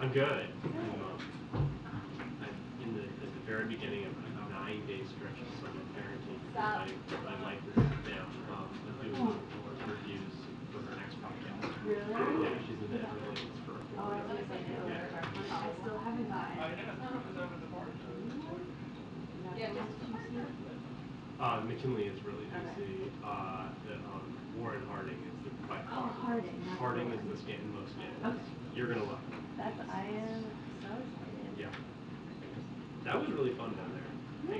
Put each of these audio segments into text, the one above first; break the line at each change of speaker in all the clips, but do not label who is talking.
I'm good. I'm at the very beginning of a 9-day stretch of summer parenting. My wife is down doing reviews for her next podcast.
Really?
Yeah, she's in the Netherlands for a 4
Oh, I was
week.
gonna say I still haven't gotten it.
McKinley is really easy. The Warren Harding is by far.
Oh, Harding.
Harding is the most scandalous.
Okay.
You're gonna love it.
I am so excited.
Yeah. That was really fun down there.
Good.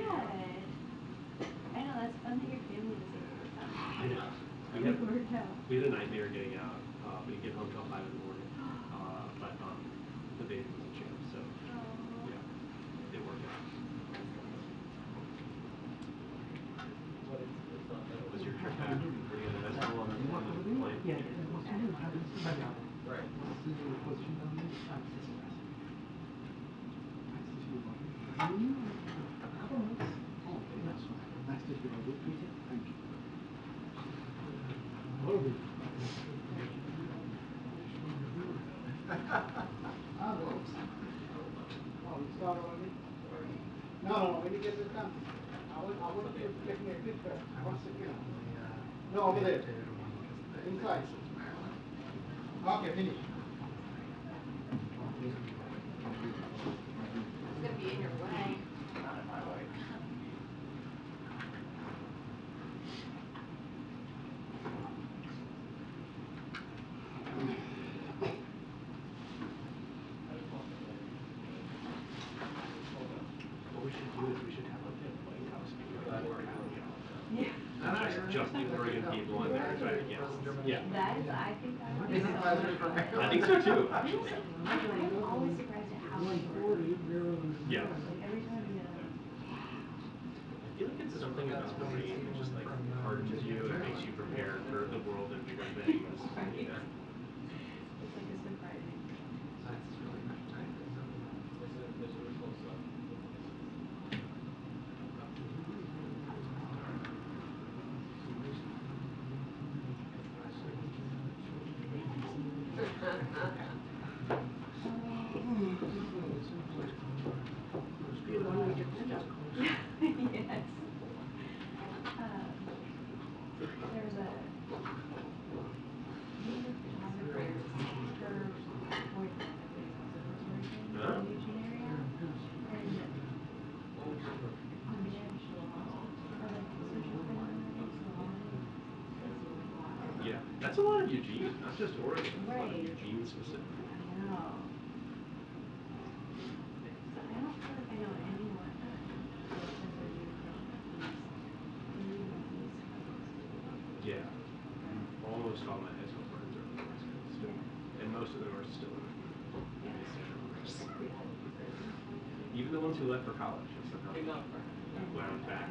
I know, that's fun that your family was able to come.
I know. We had a nightmare getting out. We didn't get home till 5 in the morning. But the baby was a champ, so yeah, it worked out. Was your trip back? Were you in the vessel on the plane?
Yeah.
Right.
No, let me get this done. I want you to get me a picture once again. No, over there. Inside. Okay, finish.
It's gonna be in your way.
Not in my way.
What we should do is we should have like a White House meeting with the Oregon.
Yeah.
Just the Oregon people and their guests. Yeah.
That is, I think that would be so much fun.
I think so too, actually.
I'm always surprised at how much work.
Yeah.
Like every time you
I feel like it's something about the rain that just like hardens you and makes you prepared for the world and bigger things.
It's like a surprising. Yes. There's a photographer, her boyfriend, I believe, was a photographer in the Eugene area, and on the actual, or like social media,
Yeah, that's a lot of Eugene, not just Oregon. It's a lot of
Right.
Eugene specific.
I know. So I don't feel like I know anyone that says they're East.
Yeah. Almost all my high school friends are on the West Coast. And most of them are still in the even the ones who left for college have somehow wound back.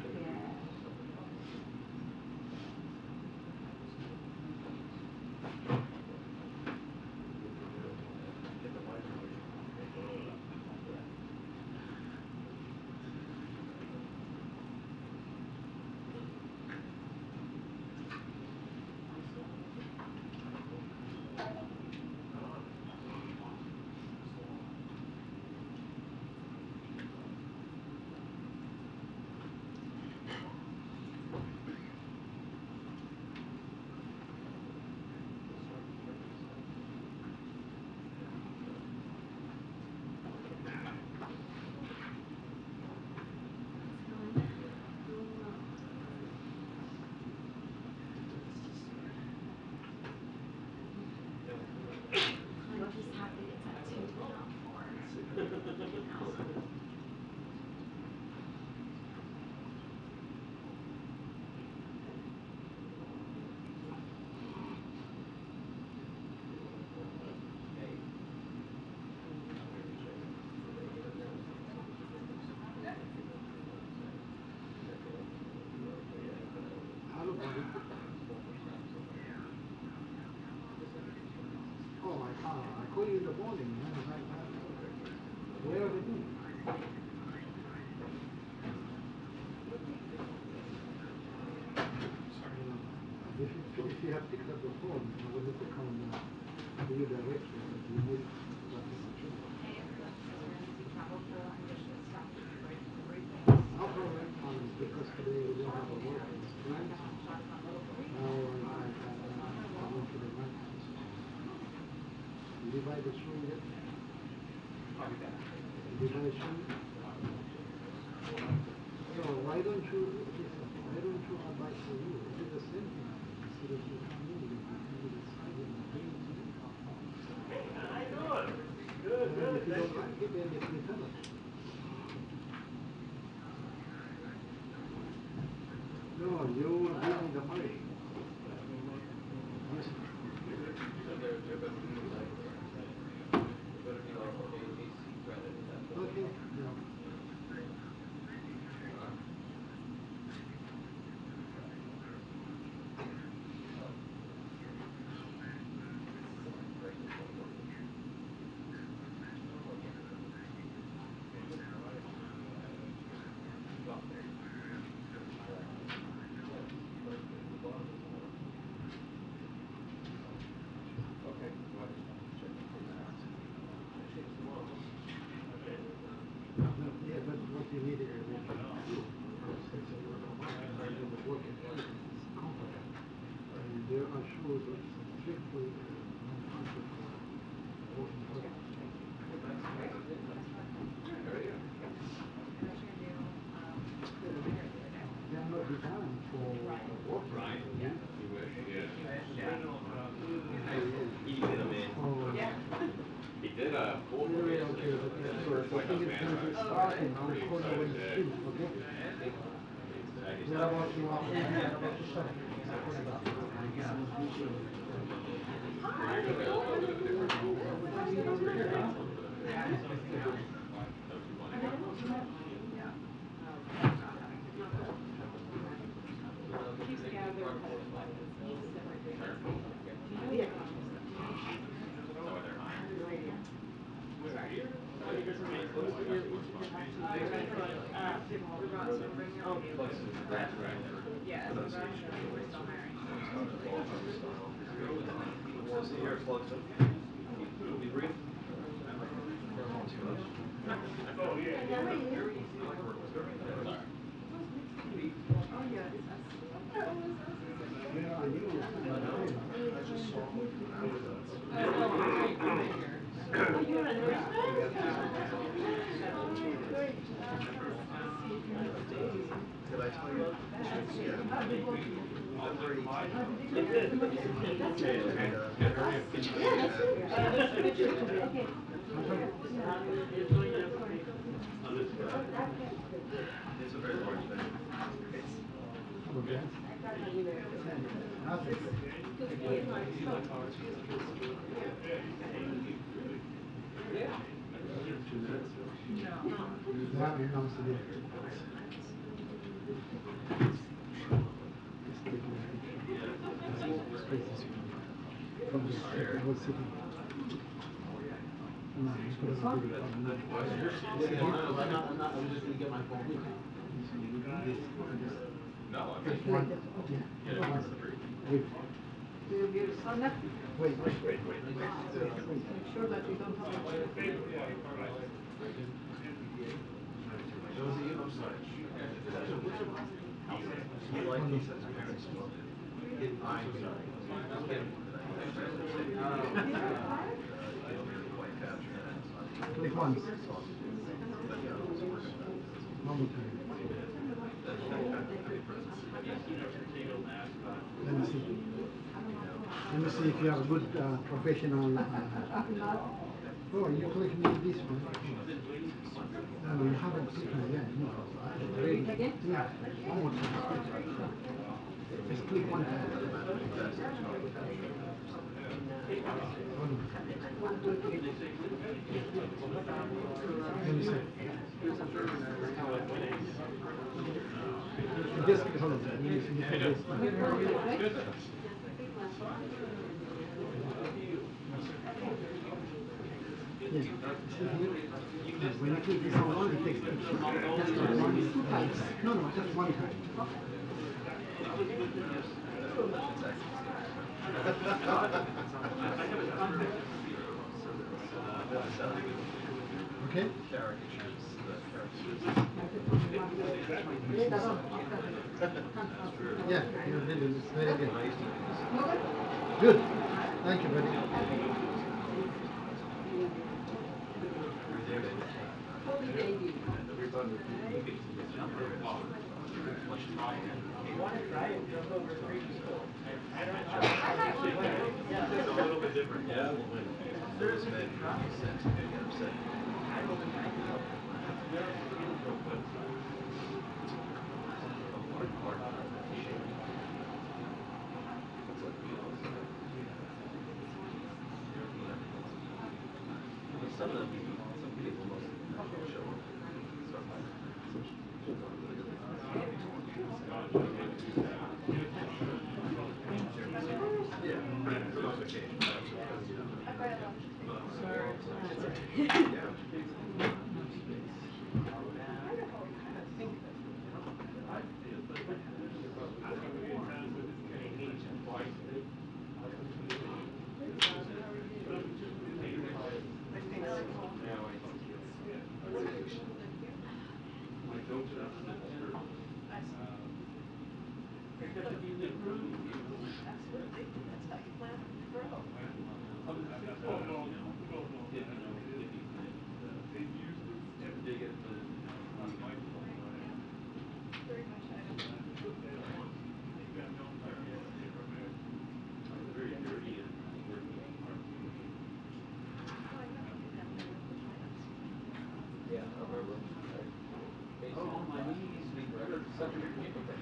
Oh, I call you in the morning. Where are they doing? If you have picked up the phone, I wanted to come to you directly, but you moved that is true. because today we don't have a work in spring. Now I went to the market. Did you buy the shoe yet?
I'll be back.
Did you buy a shoe? So why don't you buy for you? Do the same thing. So that you come in, you decide and bring it to you.
Hey, how you doing? Good, good.
If you don't like it, then it's returned. No, you will give me the money. Okay, no. Yeah, but what you need is and there are shoes that strictly non-functional for working purpose. They are not designed for work.
Right.
Yeah.
You wish, yeah.
He
did them in. He did a full
Very
release.
okay, but yeah, so I think it's going to be starting on the corner of the street, okay? Where about you are? Where about to start?
Did I tell you? It's a very large thing.
Okay. Nothing. That belongs to the from the whole city. No, it's for the city.
I'm just gonna get my phone.
No, I
Just
mean,
one.
yeah,
Yeah.
it's three.
Wait. Wait.
Make sure that you don't have a
Josie, I'm sorry. He liked, he said his parents smoked it. I'm sorry. I'm kidding.
Click once. Moment. Let me see. Let me see if you have a good professional. Oh, you click me this one. No, you haven't clicked me yet. No. Ready? Yeah. One more time. Just click one time. Let me see. Just hold on. Let me see if this. Yes. When you click this one, it takes picture. Just one time. No, just one time. Okay?
Caricatures, the caricatures.
Yeah, you did it. It's very good.
I used to do this.
Good. Thank you, buddy.
It's a little bit different.
Yeah. Those men who sent to me upset. Some of them, some people must show up. Yeah, for those occasions, yeah, I remember. Oh, my knees. Such a people think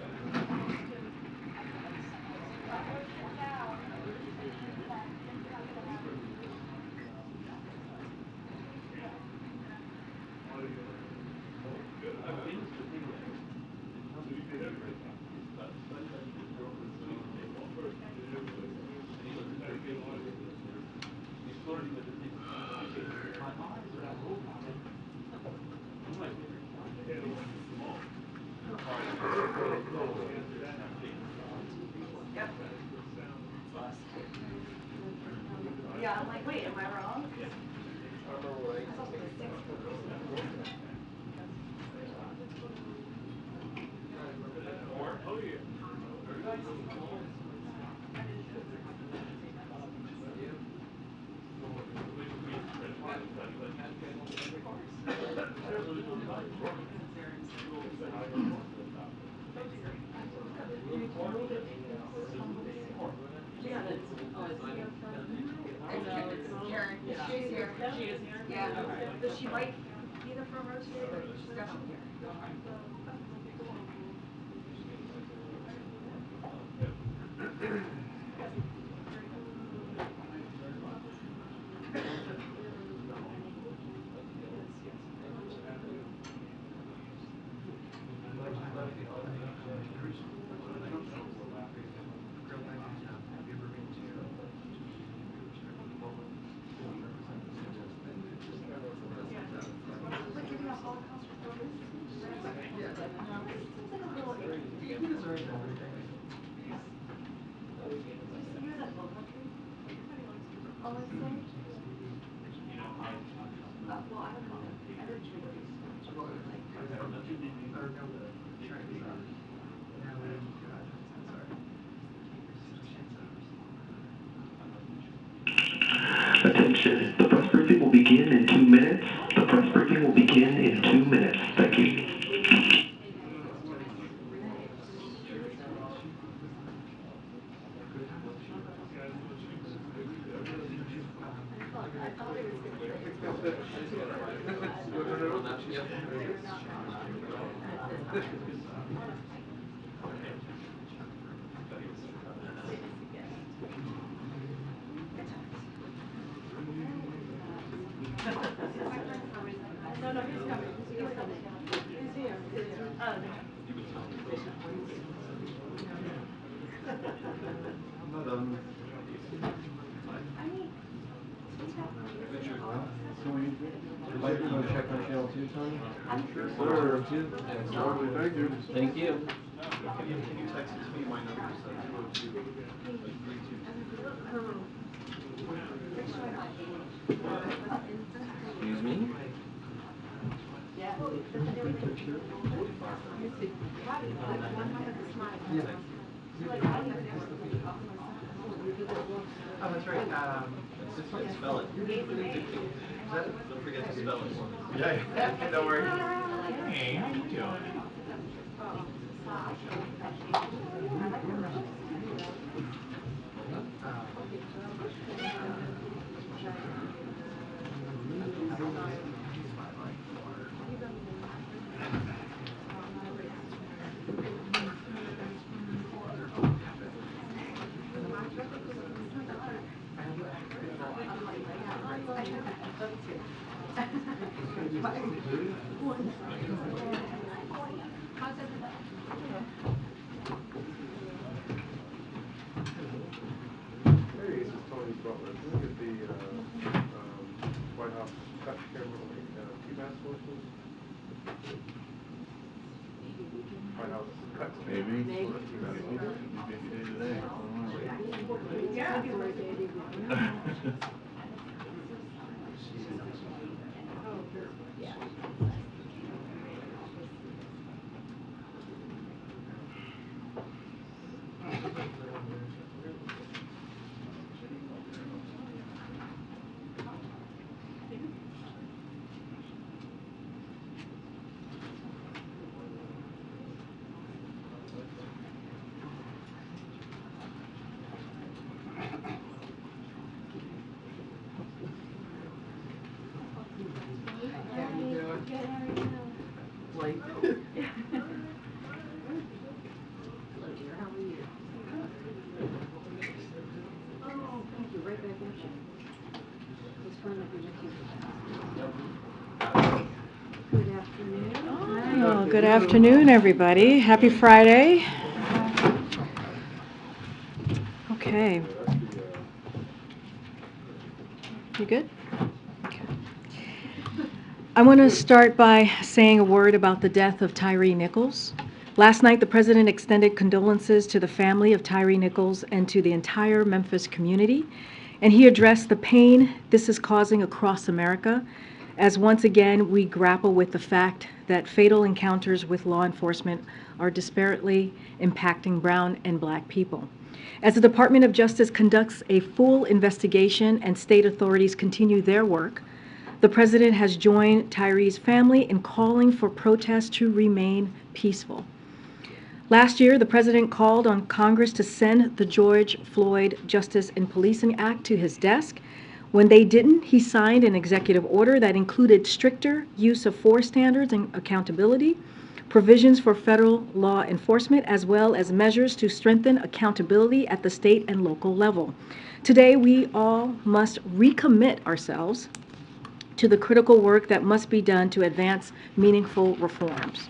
Yeah, I'm like, wait, am I wrong?
I remember when I used to take
Yeah, that's, oh, it's like, Karen, she's here. She is here? Yeah, but she might be the front row today, but she's definitely here. We're giving a Holocaust Remembrance. Seems like a little icky. You deserve everything. You're that little country. All I say? Well, I don't know. I heard you were
Attention, the press briefing will begin in 2 minutes. The press briefing will begin in 2 minutes. Thank you.
No, he's coming. He's coming. He's here. Oh, no.
Would you want to check my channel too, Tony?
Sure.
Thank you. Thank you.
Can you text it to me? My number is 202-322.
Excuse me?
Yeah.
Oh, that's right. It's just spell it. Don't forget to spell it for me. Yeah, don't worry. Hey, how you doing?
Hey, this is Tony Butler. Can we get the White House cut camera PBAS sources? White House cut
Maybe.
Oh, good afternoon, everybody. Happy Friday. Okay. You good? Okay. I want to start by saying a word about the death of Tyree Nichols. Last night, the president extended condolences to the family of Tyree Nichols and to the entire Memphis community, and he addressed the pain this is causing across America, as once again we grapple with the fact that fatal encounters with law enforcement are disparately impacting brown and black people. As the Department of Justice conducts a full investigation and state authorities continue their work, the president has joined Tyree's family in calling for protests to remain peaceful. Last year, the president called on Congress to send the George Floyd Justice and Policing Act to his desk. When they didn't, he signed an executive order that included stricter use of force standards and accountability, provisions for federal law enforcement, as well as measures to strengthen accountability at the state and local level. Today, we all must recommit ourselves to the critical work that must be done to advance meaningful reforms.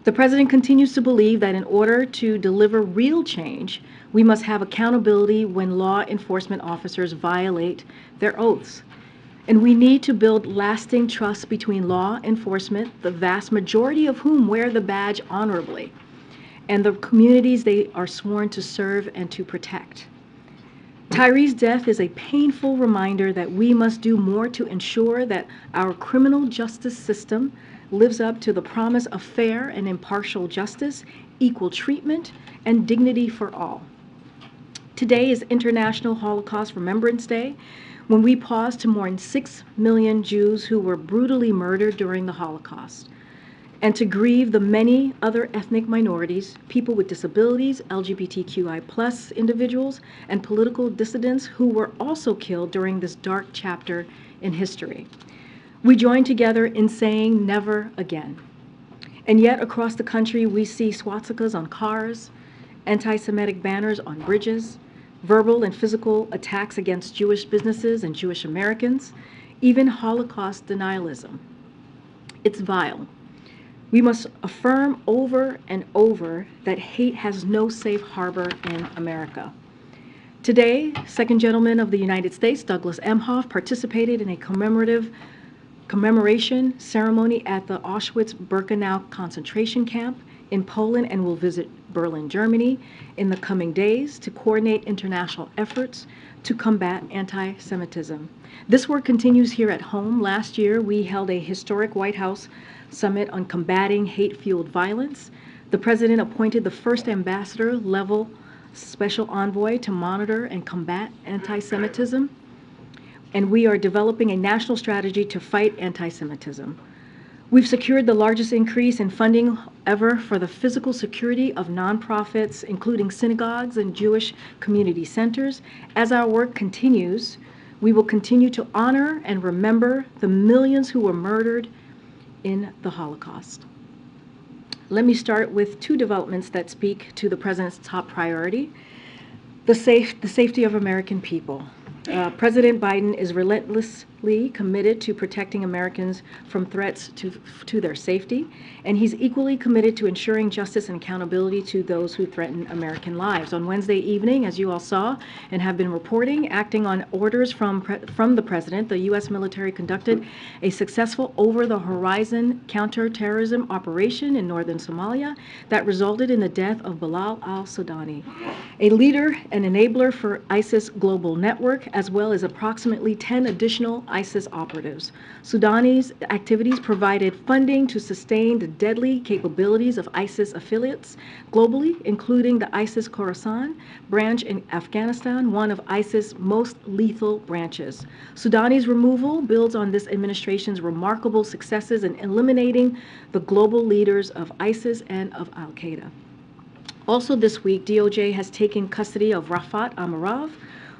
The president continues to believe that in order to deliver real change, we must have accountability when law enforcement officers violate their oaths. And we need to build lasting trust between law enforcement, the vast majority of whom wear the badge honorably, and the communities they are sworn to serve and to protect. Tyree's death is a painful reminder that we must do more to ensure that our criminal justice system lives up to the promise of fair and impartial justice, equal treatment, and dignity for all. Today is International Holocaust Remembrance Day, when we pause to mourn 6 million Jews who were brutally murdered during the Holocaust, and to grieve the many other ethnic minorities, people with disabilities, LGBTQI+ individuals, and political dissidents who were also killed during this dark chapter in history. We join together in saying never again. And yet across the country, we see swastikas on cars, anti-Semitic banners on bridges, verbal and physical attacks against Jewish businesses and Jewish Americans, even Holocaust denialism. It's vile. We must affirm over and over that hate has no safe harbor in America. Today, Second Gentleman of the United States, Douglas Emhoff, participated in a commemoration ceremony at the Auschwitz-Birkenau concentration camp in Poland and will visit Berlin, Germany in the coming days to coordinate international efforts to combat anti-Semitism. This work continues here at home. Last year, we held a historic White House summit on combating hate-fueled violence. The president appointed the first ambassador-level special envoy to monitor and combat anti-Semitism. And we are developing a national strategy to fight anti-Semitism. We've secured the largest increase in funding ever for the physical security of nonprofits, including synagogues and Jewish community centers. As our work continues, we will continue to honor and remember the millions who were murdered in the Holocaust. Let me start with two developments that speak to the president's top priority: the safety of American people. President Biden is relentlessly committed to protecting Americans from threats to their safety, and he's equally committed to ensuring justice and accountability to those who threaten American lives. On Wednesday evening, as you all saw and have been reporting, acting on orders from the president, the U.S. military conducted a successful over-the-horizon counter-terrorism operation in northern Somalia that resulted in the death of Bilal al-Sudani, a leader and enabler for ISIS global network, as well as approximately 10 additional ISIS operatives. Sudani's activities provided funding to sustain the deadly capabilities of ISIS affiliates globally, including the ISIS Khorasan branch in Afghanistan, one of ISIS' most lethal branches. Sudani's removal builds on this administration's remarkable successes in eliminating the global leaders of ISIS and of Al-Qaeda. Also this week, DOJ has taken custody of Rafat Amarav,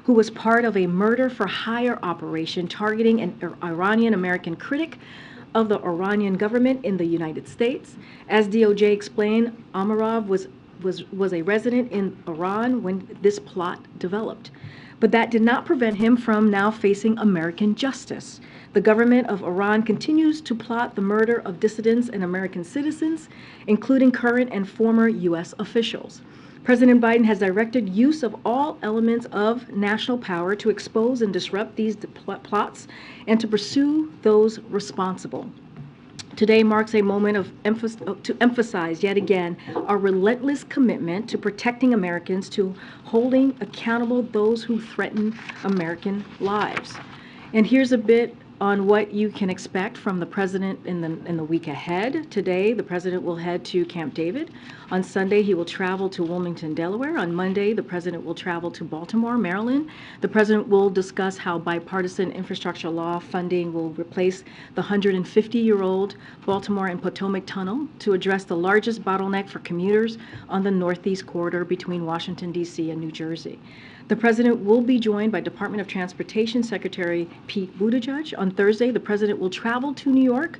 who was part of a murder-for-hire operation targeting an Iranian-American critic of the Iranian government in the United States. As DOJ explained, Amarav was a resident in Iran when this plot developed. But that did not prevent him from now facing American justice. The government of Iran continues to plot the murder of dissidents and American citizens, including current and former U.S. officials. President Biden has directed use of all elements of national power to expose and disrupt these plots and to pursue those responsible. Today marks a moment to emphasize yet again our relentless commitment to protecting Americans, to holding accountable those who threaten American lives. And here's a bit on what you can expect from the president in the week ahead. Today, the president will head to Camp David. On Sunday, he will travel to Wilmington, Delaware. On Monday, the president will travel to Baltimore, Maryland. The president will discuss how bipartisan infrastructure law funding will replace the 150-year-old Baltimore and Potomac Tunnel to address the largest bottleneck for commuters on the Northeast corridor between Washington, D.C. and New Jersey. The president will be joined by Department of Transportation Secretary Pete Buttigieg. On Thursday, the president will travel to New York,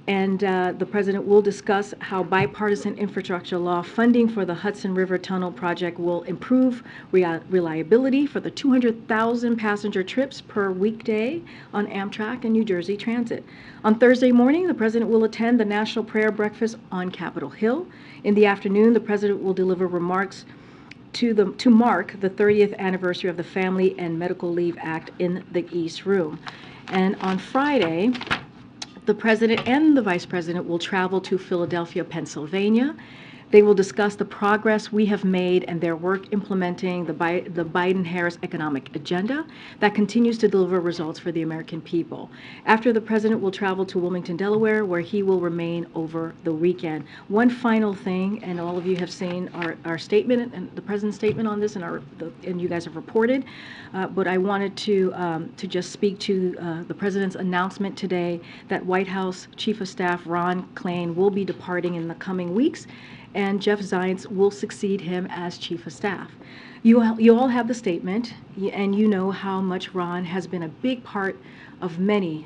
and the president will discuss how bipartisan infrastructure law funding for the Hudson River Tunnel project will improve reliability for the 200,000 passenger trips per weekday on Amtrak and New Jersey Transit. On Thursday morning, the president will attend the National Prayer Breakfast on Capitol Hill. In the afternoon, the president will deliver remarks to mark the 30th anniversary of the Family and Medical Leave Act in the East Room. And on Friday, the president and the vice president will travel to Philadelphia, Pennsylvania. They will discuss the progress we have made and their work implementing the Biden-Harris economic agenda that continues to deliver results for the American people. After, the president will travel to Wilmington, Delaware, where he will remain over the weekend. One final thing, and all of you have seen our statement and the president's statement on this, and you guys have reported, but I wanted to just speak to the president's announcement today that White House Chief of Staff Ron Klain will be departing in the coming weeks, and Jeff Zients will succeed him as Chief of Staff. You all have the statement, and you know how much Ron has been a big part of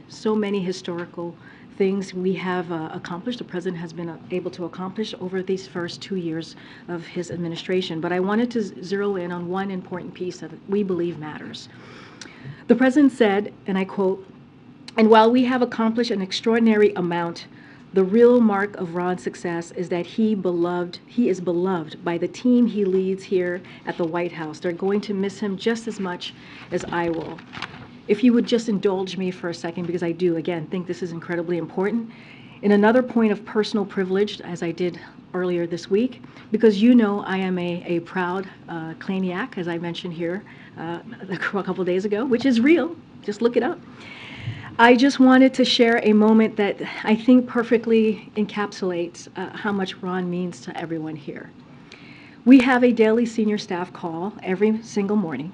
so many historical things we have accomplished, the president has been able to accomplish over these first 2 years of his administration. But I wanted to zero in on one important piece that we believe matters. The president said, and I quote, "And while we have accomplished an extraordinary amount, the real mark of Ron's success is that he is beloved by the team he leads here at the White House. They're going to miss him just as much as I will." If you would just indulge me for a second, because I do, again, think this is incredibly important. In another point of personal privilege, as I did earlier this week, because you know I am a proud Claniac, as I mentioned here a couple days ago, which is real. Just look it up. I just wanted to share a moment that I think perfectly encapsulates how much Ron means to everyone here. We have a daily senior staff call every single morning.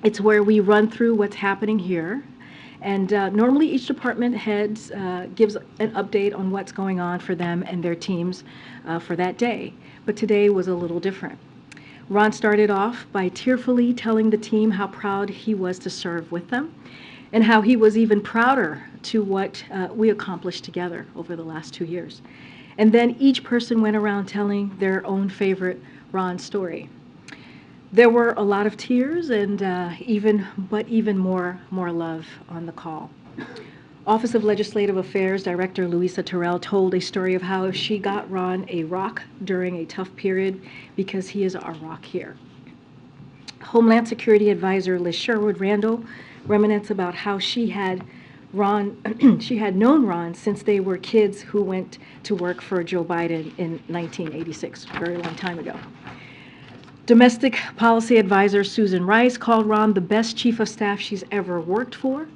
It's where we run through what's happening here. And normally each department head gives an update on what's going on for them and their teams for that day. But today was a little different. Ron started off by tearfully telling the team how proud he was to serve with them and how he was even prouder to what we accomplished together over the last 2 years. And then each person went around telling their own favorite Ron story. There were a lot of tears and even more love on the call. Office of Legislative Affairs Director Louisa Terrell told a story of how she got Ron a rock during a tough period because he is our rock here. Homeland Security Advisor Liz Sherwood Randall reminisced about how she had known Ron since they were kids who went to work for Joe Biden in 1986, a very long time ago. Domestic Policy Advisor Susan Rice called Ron the best chief of staff she's ever worked for,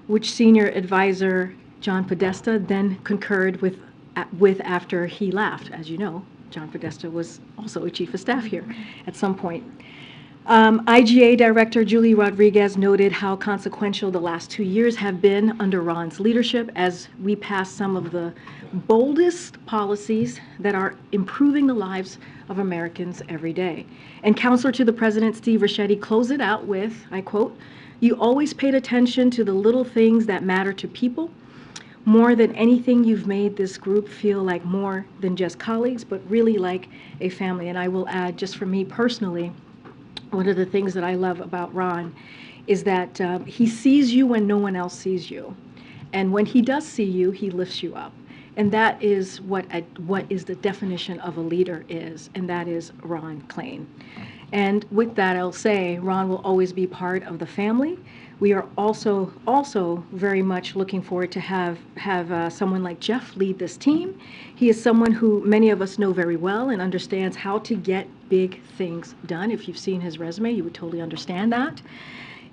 which Senior Advisor John Podesta then concurred with after he left. As you know, John Podesta was also a chief of staff here at some point. IGA Director Julie Rodriguez noted how consequential the last 2 years have been under Ron's leadership as we pass some of the boldest policies that are improving the lives of Americans every day. And Counselor to the President Steve Ricchetti closed it out with, I quote, "You always paid attention to the little things that matter to people. More than anything, you've made this group feel like more than just colleagues, but really like a family." And I will add, just for me personally, one of the things that I love about Ron is that he sees you when no one else sees you. And when he does see you, he lifts you up. And that is what is the definition of a leader is, and that is Ron Klain. And with that, I'll say Ron will always be part of the family. We are also very much looking forward to have someone like Jeff lead this team. He is someone who many of us know very well and understands how to get big things done. If you've seen his resume, you would totally understand that.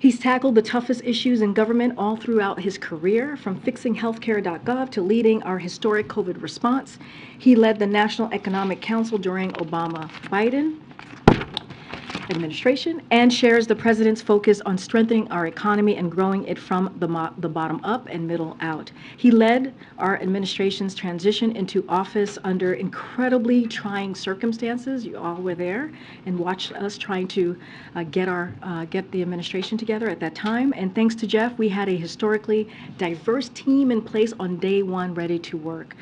He's tackled the toughest issues in government all throughout his career, from fixing healthcare.gov to leading our historic COVID response. He led the National Economic Council during Obama-Biden administration and shares the president's focus on strengthening our economy and growing it from the bottom up and middle out. He led our administration's transition into office under incredibly trying circumstances. You all were there and watched us trying to get the administration together at that time. And thanks to Jeff, we had a historically diverse team in place on day one, ready to work.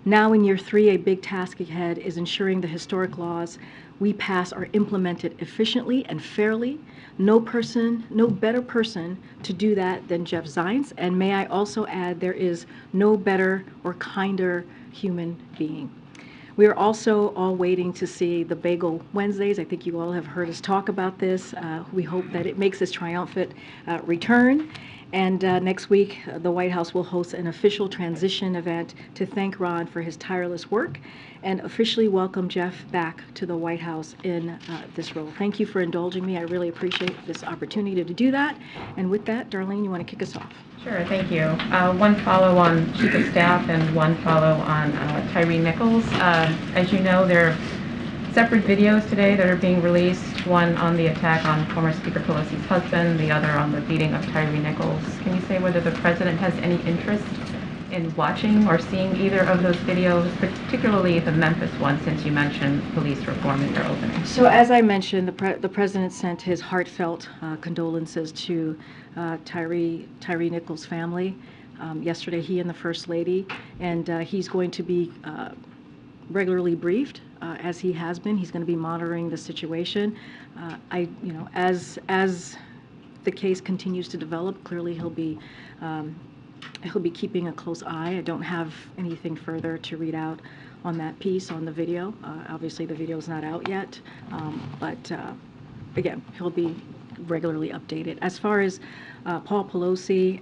Now in year 3, a big task ahead is ensuring the historic laws we pass are implemented efficiently and fairly. No better person to do that than Jeff Zients. And may I also add, there is no better or kinder human being. We are also all waiting to see the Bagel Wednesdays. I think you all have heard us talk about this. We hope that it makes its triumphant return. And next week, the White House will host an official transition event to thank Ron for his tireless work and officially welcome Jeff back to the White House in this role. Thank you for indulging me. I really appreciate this opportunity to do that. And with that, Darlene, you want to kick us off?
Sure, thank you. One follow on Chief of Staff and one follow on Tyree Nichols. As you know, there are separate videos today that are being released, one on the attack on former Speaker Pelosi's husband, the other on the beating of Tyree Nichols. Can you say whether the President has any interest in watching or seeing either of those videos, particularly the Memphis one, since you mentioned police reform in your opening?
So as I mentioned, the President sent his heartfelt condolences to Tyree Nichols' family yesterday, he and the First Lady, and he's going to be regularly briefed as he has been. He's going to be monitoring the situation. As the case continues to develop, clearly he'll be keeping a close eye. I don't have anything further to read out on that piece on the video. Obviously, the video is not out yet, but again, he'll be regularly updated. As far as Paul Pelosi,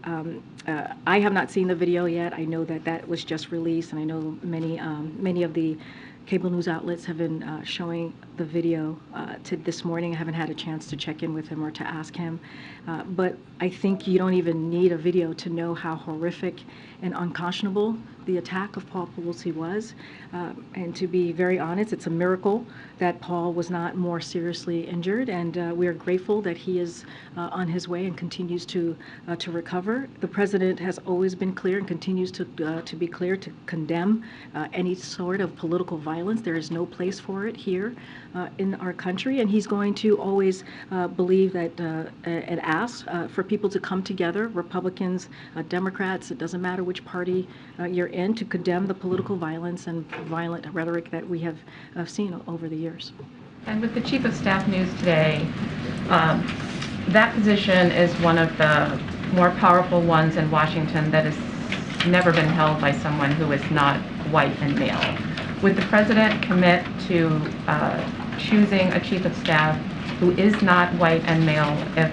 I have not seen the video yet. I know that that was just released, and I know many of the cable news outlets have been showing the video to this morning. I haven't had a chance to check in with him or to ask him. But I think you don't even need a video to know how horrific and unconscionable the attack of Paul Pelosi was. And to be very honest, it's a miracle that Paul was not more seriously injured, and we are grateful that he is on his way and continues to recover. The president has always been clear and continues to be clear to condemn any sort of political violence. There is no place for it here in our country, and he's going to always believe that and ask for people to come together, Republicans, Democrats, it doesn't matter which party you're in, to condemn the political violence and violent rhetoric that we have seen over the years.
And with the Chief of Staff news today, that position is one of the more powerful ones in Washington that has never been held by someone who is not white and male. Would the President commit to choosing a Chief of Staff who is not white and male if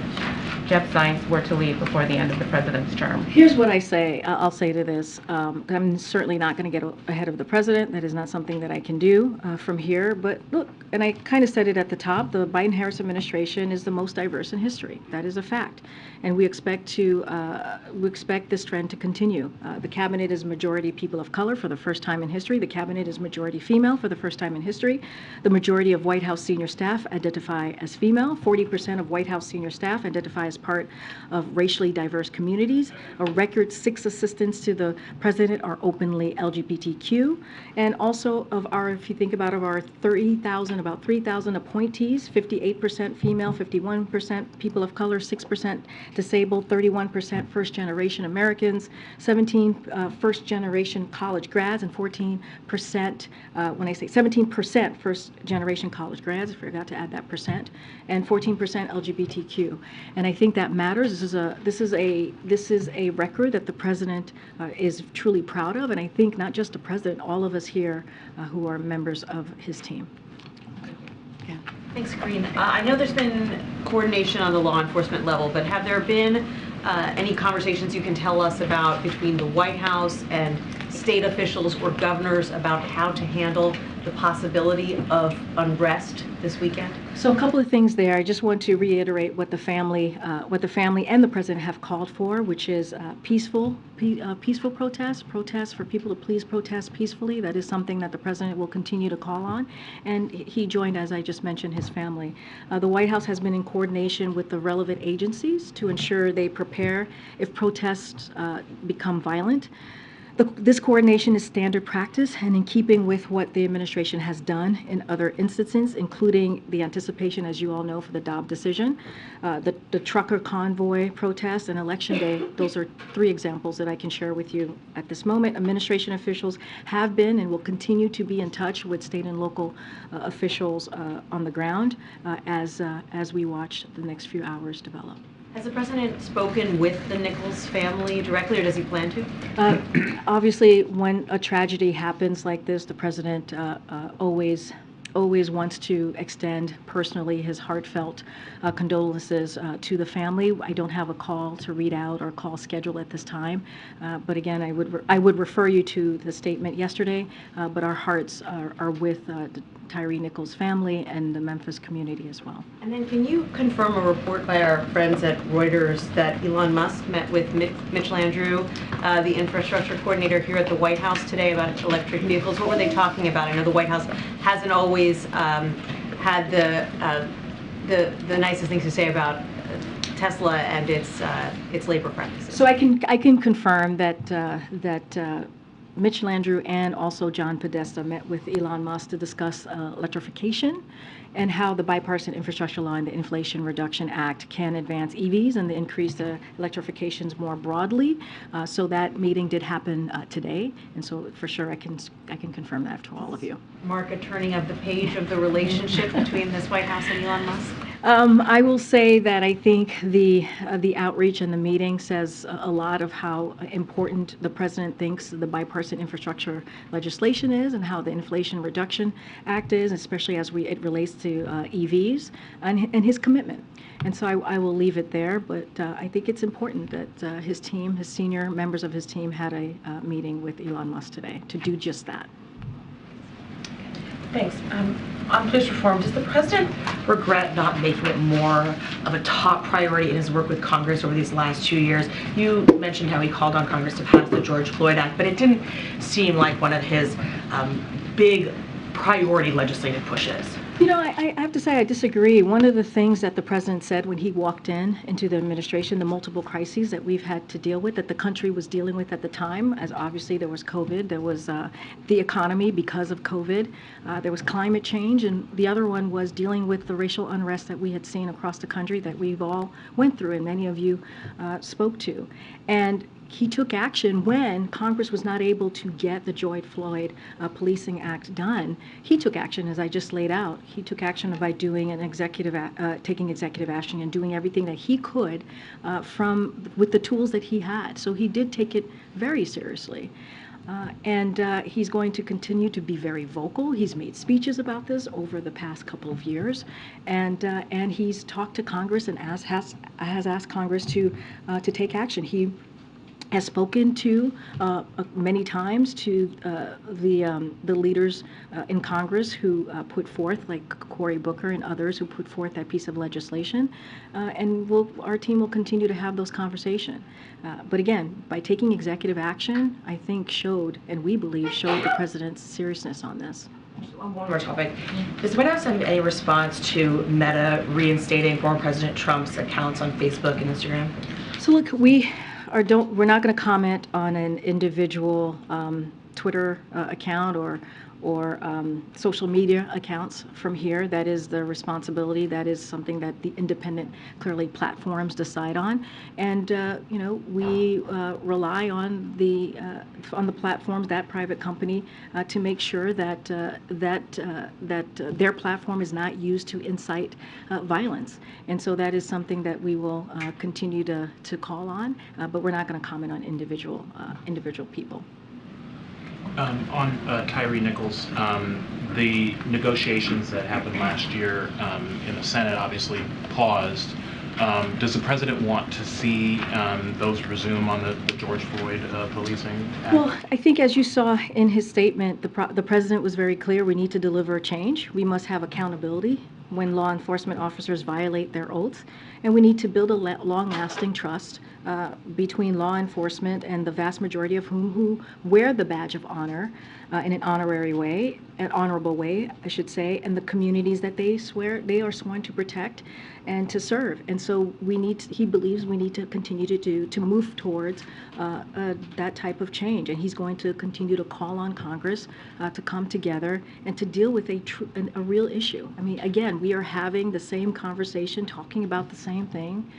Jeff Zients were to leave before the end of the President's term?
Here's what I say. I'll say to this. I'm certainly not going to get ahead of the President. That is not something that I can do from here. But look, and I kind of said it at the top, the Biden-Harris administration is the most diverse in history. That is a fact. And we expect this trend to continue. The cabinet is majority people of color for the first time in history. The cabinet is majority female for the first time in history. The majority of White House senior staff identify as female. 40% of White House senior staff identify as part of racially diverse communities. A record 6 assistants to the president are openly LGBTQ. And also if you think about our 30,000, about 3,000 appointees, 58% female, 51% people of color, 6% disabled, 31% first-generation Americans, 17 first-generation college grads, and 14%, when I say 17% first-generation college grads, I forgot to add that percent, and 14% LGBTQ. And I think that matters. This is a record that the president is truly proud of, and I think not just the president, all of us here who are members of his team. Yeah.
Thanks, Karine. I know there's been coordination on the law enforcement level, but have there been any conversations you can tell us about between the White House and state officials or governors about how to handle the possibility of unrest this weekend?
So a couple of things there. I just want to reiterate what the family and the president have called for, which is peaceful protests for people to please protest peacefully. That is something that the president will continue to call on. And he joined, as I just mentioned, his family. The White House has been in coordination with the relevant agencies to ensure they prepare if protests become violent. This coordination is standard practice and in keeping with what the administration has done in other instances, including the anticipation, as you all know, for the Dobbs decision, the trucker convoy protest, and Election Day. Those are 3 examples that I can share with you at this moment. Administration officials have been and will continue to be in touch with state and local officials on the ground as we watch the next few hours develop.
Has the president spoken with the Nichols family directly, or does he plan to?
Obviously, when a tragedy happens like this, the president always wants to extend personally his heartfelt condolences to the family. I don't have a call to read out or call schedule at this time, but again, I would refer you to the statement yesterday. But our hearts are with the Tyree Nichols family and the Memphis community as well.
And then can you confirm a report by our friends at Reuters that Elon Musk met with Mitch Landrieu, the infrastructure coordinator here at the White House today, about electric vehicles? What were they talking about? I know the White House hasn't always had the nicest things to say about Tesla and its labor practices.
So I can confirm that Mitch Landrieu and also John Podesta met with Elon Musk to discuss electrification and how the bipartisan infrastructure law and the Inflation Reduction Act can advance EVs and increase the electrifications more broadly. So that meeting did happen today, and so for sure I can confirm that to all of you.
Mark a turning of the page of the relationship between this White House and Elon Musk?
I will say that I think the outreach and the meeting says a lot of how important the president thinks the bipartisan infrastructure legislation is, and how the Inflation Reduction Act is, especially as it relates to EVs, and his commitment. And so I will leave it there, but I think it's important that his team, his senior members of his team, had a meeting with Elon Musk today to do just that.
Thanks. On police reform, does the president regret not making it more of a top priority in his work with Congress over these last 2 years? You mentioned how he called on Congress to pass the George Floyd Act, but it didn't seem like one of his big priority legislative pushes.
You know, I have to say I disagree. One of the things that the president said when he walked into the administration, the multiple crises that we've had to deal with, that the country was dealing with at the time, as obviously there was COVID, there was the economy because of COVID, there was climate change, and the other one was dealing with the racial unrest that we had seen across the country that we've all went through, and many of you spoke to. And he took action when Congress was not able to get the George Floyd Policing Act done. He took action, as I just laid out. He took action by doing an taking executive action and doing everything that he could with the tools that he had. So he did take it very seriously. And he's going to continue to be very vocal. He's made speeches about this over the past couple of years, and he's talked to Congress and has asked Congress to take action. He has spoken to many times to the leaders in Congress who put forth, like Cory Booker and others who put forth that piece of legislation, and our team will continue to have those conversations. But again, by taking executive action, I think and we believe showed the president's seriousness on this.
On one more topic, does the White House have any response to Meta reinstating former President Trump's accounts on Facebook and Instagram?
So look, we're not going to comment on an individual Twitter account or social media accounts from here. That is the responsibility. That is something that the independent, clearly, platforms decide on. And we rely on the platforms, that private company, to make sure that their platform is not used to incite violence. And so that is something that we will continue to call on. But we're not going to comment on individual people.
On Tyree Nichols, the negotiations that happened last year in the Senate obviously paused. Does the president want to see those resume on the George Floyd Policing Act?
Well, I think as you saw in his statement, the president was very clear. We need to deliver a change. We must have accountability when law enforcement officers violate their oaths, and we need to build a long-lasting trust between law enforcement and the vast majority of who wear the badge of honor in an honorable way, I should say, and the communities that they are sworn to protect and to serve. And so he believes we need to continue to move towards that type of change. And he's going to continue to call on Congress to come together and to deal with a real issue. I mean, again, we are having the same conversation, talking about the same thing,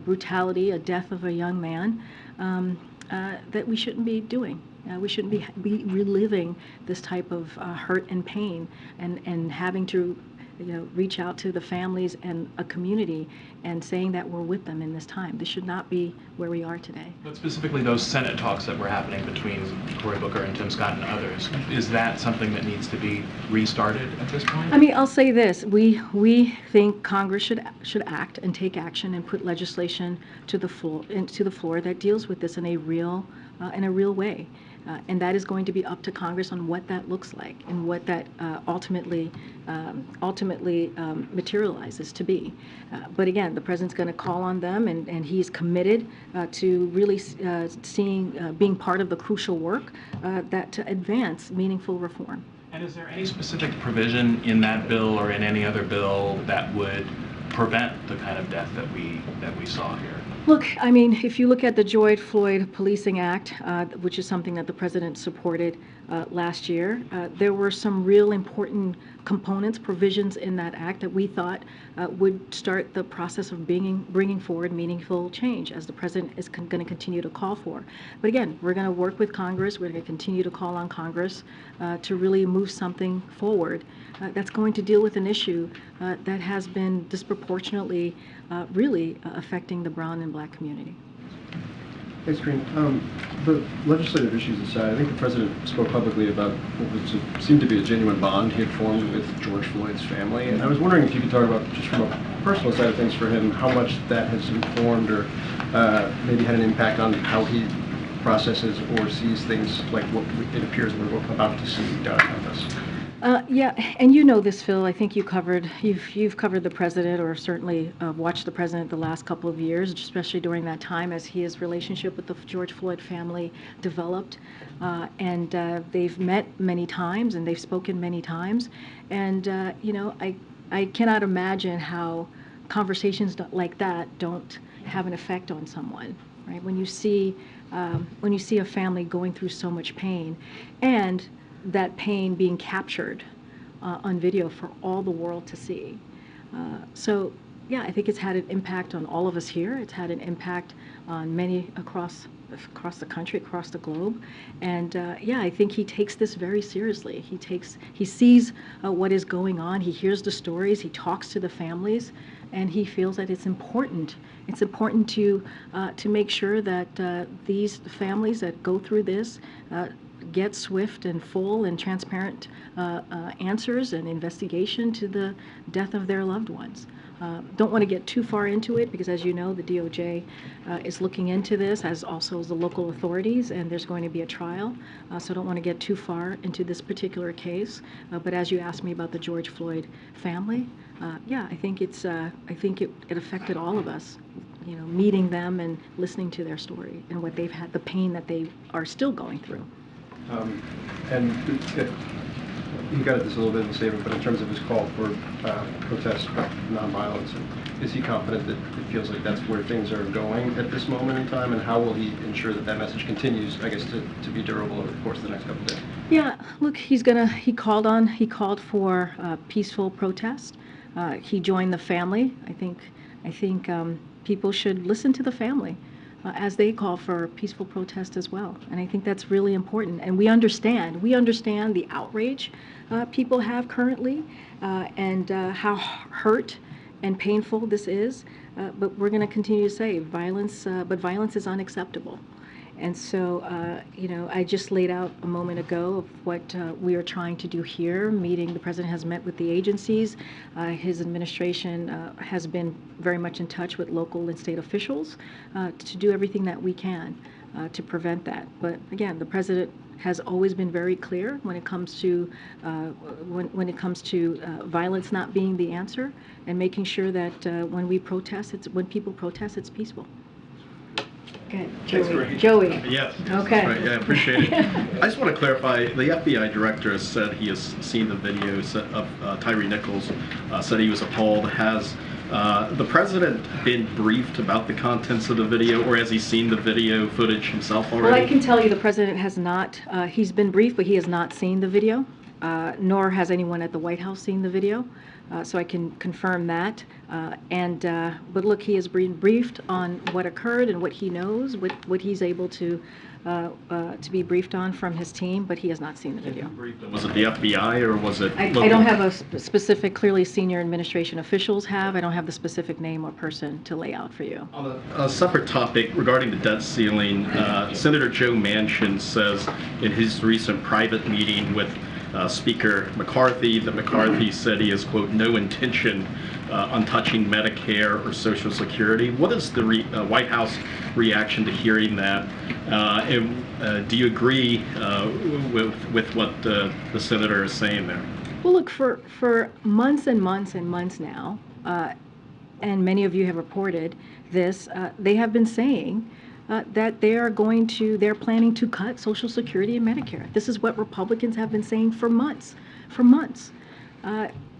brutality, a death of a young man, that we shouldn't be doing. We shouldn't be reliving this type of hurt and pain and having to reach out to the families and a community and saying that we're with them in this time. This should not be where we are today.
But specifically those Senate talks that were happening between Cory Booker and Tim Scott and others, is that something that needs to be restarted at this point?
I mean, I'll say this. We think Congress should act and take action and put legislation to the floor that deals with this in a real way. And that is going to be up to Congress on what that looks like and what that ultimately materializes to be. But again, the president's going to call on them, and he's committed to really being part of the crucial work to advance meaningful reform.
And is there any specific provision in that bill or in any other bill that would prevent the kind of death that we saw here?
Look, I mean, if you look at the George Floyd Policing Act, which is something that the president supported last year. There were some real important components, provisions in that act that we thought would start the process of bringing forward meaningful change, as the president is going to continue to call for. But again, we're going to work with Congress. We're going to continue to call on Congress to really move something forward that's going to deal with an issue that has been disproportionately really affecting the brown and black community.
Thanks, Karine. The legislative issues aside, I think the president spoke publicly about what seemed to be a genuine bond he had formed with George Floyd's family, and I was wondering if you could talk about, just from a personal side of things for him, how much that has informed or maybe had an impact on how he processes or sees things like what it appears we're about to see done on this.
Yeah, and you know this, Phil. I think you've covered the president, or certainly watched the president the last couple of years, especially during that time as his relationship with the George Floyd family developed. And they've met many times and they've spoken many times. And you know, I cannot imagine how conversations like that don't have an effect on someone, right? When you see a family going through so much pain, and that pain being captured on video for all the world to see. So yeah, I think it's had an impact on all of us here. It's had an impact on many across the country, across the globe. And yeah, I think he takes this very seriously. He sees what is going on. He hears the stories. He talks to the families, and he feels that it's important. It's important to make sure that these families that go through this get swift and full and transparent answers and investigation to the death of their loved ones. Don't want to get too far into it because, as you know, the DOJ is looking into this, as also as the local authorities, and there's going to be a trial. So don't want to get too far into this particular case. But as you asked me about the George Floyd family, yeah, I think it affected all of us. You know, meeting them and listening to their story and what they've had, the pain that they are still going through.
And you got at this a little bit in the statement, but in terms of his call for protests, nonviolence, is he confident that it feels like that's where things are going at this moment in time, and how will he ensure that that message continues, I guess, to be durable over the course of the next couple of days?
Yeah, look, he called for peaceful protest. He joined the family. I think people should listen to the family as they call for peaceful protest as well. And I think that's really important. And we understand the outrage people have currently, and how hurt and painful this is. But we're going to continue to say violence is unacceptable. And so, you know, I just laid out a moment ago of what we are trying to do here. The president has met with the agencies. His administration has been very much in touch with local and state officials to do everything that we can to prevent that. But again, the president has always been very clear when it comes to violence not being the answer, and making sure that when people protest, it's peaceful. Okay, Joey.
Yes.
Okay.
Right, yeah, I appreciate it. I just want to clarify, the FBI director has said he has seen the video of Tyree Nichols, said he was appalled. Has the president been briefed about the contents of the video, or has he seen the video footage himself already?
Well, I can tell you the president has not. He's been briefed, but he has not seen the video, nor has anyone at the White House seen the video. So I can confirm that. But look, he has been briefed on what occurred and what he knows, what he's able to be briefed on from his team, but he has not seen the video.
Was it the FBI or was it local?
I don't have a specific, clearly senior administration officials have. I don't have the specific name or person to lay out for you.
On a separate topic regarding the debt ceiling, Senator Joe Manchin says in his recent private meeting with Speaker McCarthy that McCarthy said he has, quote, no intention on touching Medicare or Social Security. What is the White House reaction to hearing that? And do you agree with what the senator is saying there?
Well, look, for months and months and months now, and many of you have reported this, they have been saying that they're planning to cut Social Security and Medicare. This is what Republicans have been saying for months.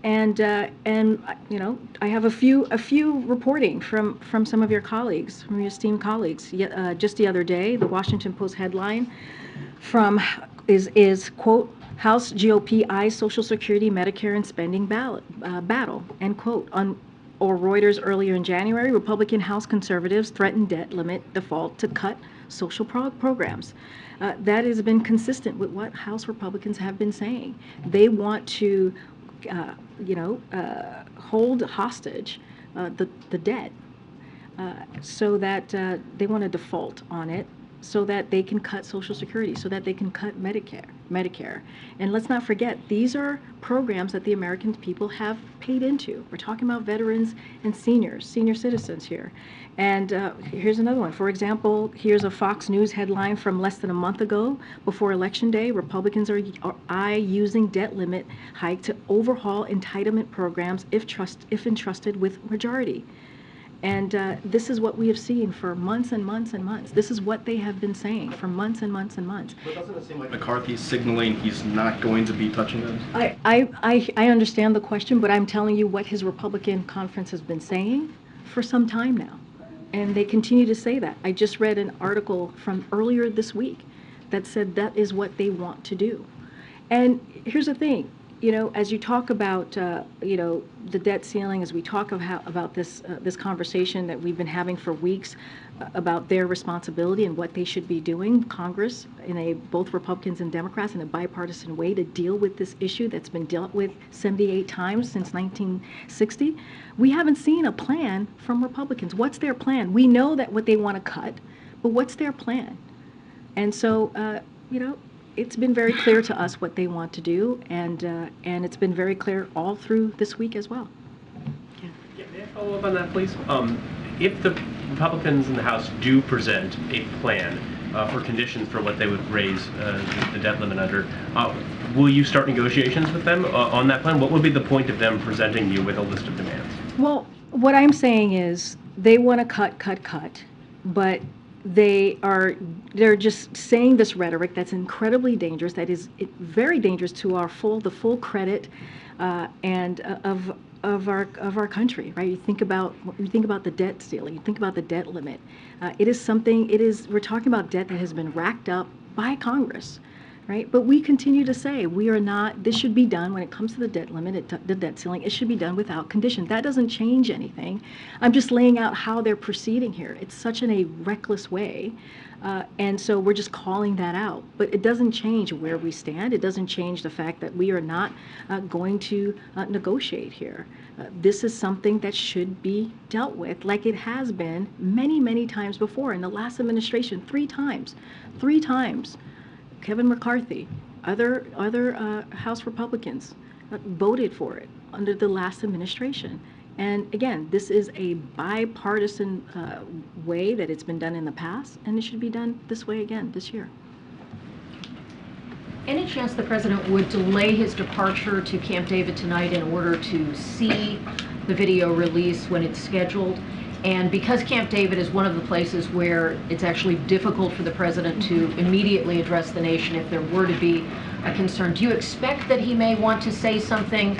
And you know, I have a few reporting from some of your colleagues, from your esteemed colleagues. Just the other day, the Washington Post headline from is quote, House GOP eyes Social Security, Medicare, and spending battle, end quote. Or Reuters earlier in January, Republican House conservatives threatened debt limit default to cut social programs. That has been consistent with what House Republicans have been saying. They want to, hold hostage the debt so that they want to default on it so that they can cut Social Security, so that they can cut Medicare. And let's not forget, these are programs that the American people have paid into. We're talking about veterans and senior citizens here. And here's another one. For example, here's a Fox News headline from less than a month ago. Before Election Day, Republicans are using debt limit hike to overhaul entitlement programs if entrusted with majority. And this is what we have seen for months and months and months. This is what they have been saying for months and months and months.
But doesn't it seem like McCarthy's signaling he's not going to be touching those?
I understand the question, but I'm telling you what his Republican conference has been saying for some time now. And they continue to say that. I just read an article from earlier this week that said that is what they want to do. And here's the thing. As you talk about, the debt ceiling, as we talk about this conversation that we've been having for weeks about their responsibility and what they should be doing, Congress, both Republicans and Democrats, in a bipartisan way to deal with this issue that's been dealt with 78 times since 1960, we haven't seen a plan from Republicans. What's their plan? We know that what they want to cut, but what's their plan? And so, it's been very clear to us what they want to do, and it's been very clear all through this week as well.
Yeah, may I follow up on that, please? If the Republicans in the House do present a plan for conditions for what they would raise the debt limit under, will you start negotiations with them on that plan? What would be the point of them presenting you with a list of demands?
Well, what I'm saying is they want to cut, but they're just saying this rhetoric that's incredibly dangerous, that is very dangerous to the full credit and of our country, right? You think about the debt ceiling, you think about the debt limit. We're talking about debt that has been racked up by Congress, right? But we continue to say this should be done when it comes to the debt limit, the debt ceiling, it should be done without condition. That doesn't change anything. I'm just laying out how they're proceeding here. It's such in a reckless way. And so we're just calling that out. But it doesn't change where we stand. It doesn't change the fact that we are not going to negotiate here. This is something that should be dealt with like it has been many, many times before. In the last administration, 3 times. Kevin McCarthy, other House Republicans voted for it under the last administration. And again, this is a bipartisan way that it's been done in the past, and it should be done this way again this year.
Any chance the president would delay his departure to Camp David tonight in order to see the video release when it's scheduled? And because Camp David is one of the places where it's actually difficult for the president to immediately address the nation if there were to be a concern, do you expect that he may want to say something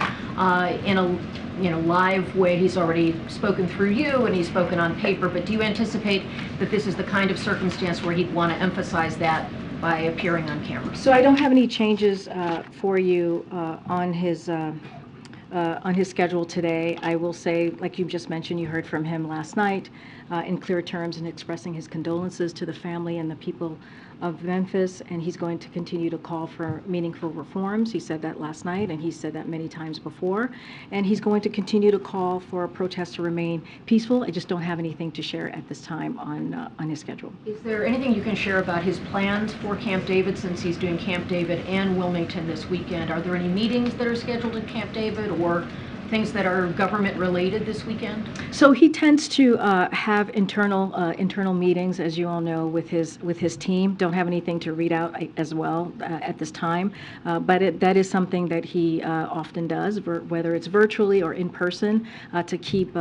in a live way? He's already spoken through you and he's spoken on paper, but do you anticipate that this is the kind of circumstance where he'd want to emphasize that by appearing on camera?
So I don't have any changes for you on his schedule today. I will say, like you just mentioned, you heard from him last night in clear terms and expressing his condolences to the family and the people of Memphis, and he's going to continue to call for meaningful reforms. He said that last night, and he said that many times before, and he's going to continue to call for protests to remain peaceful. I just don't have anything to share at this time on his schedule.
Is there anything you can share about his plans for Camp David, since he's doing Camp David and Wilmington this weekend? Are there any meetings that are scheduled at Camp David or things that are government related this weekend?
So he tends to have internal meetings, as you all know, with his team. Don't have anything to read out as well at this time, but that is something that he often does, whether it's virtually or in person, to keep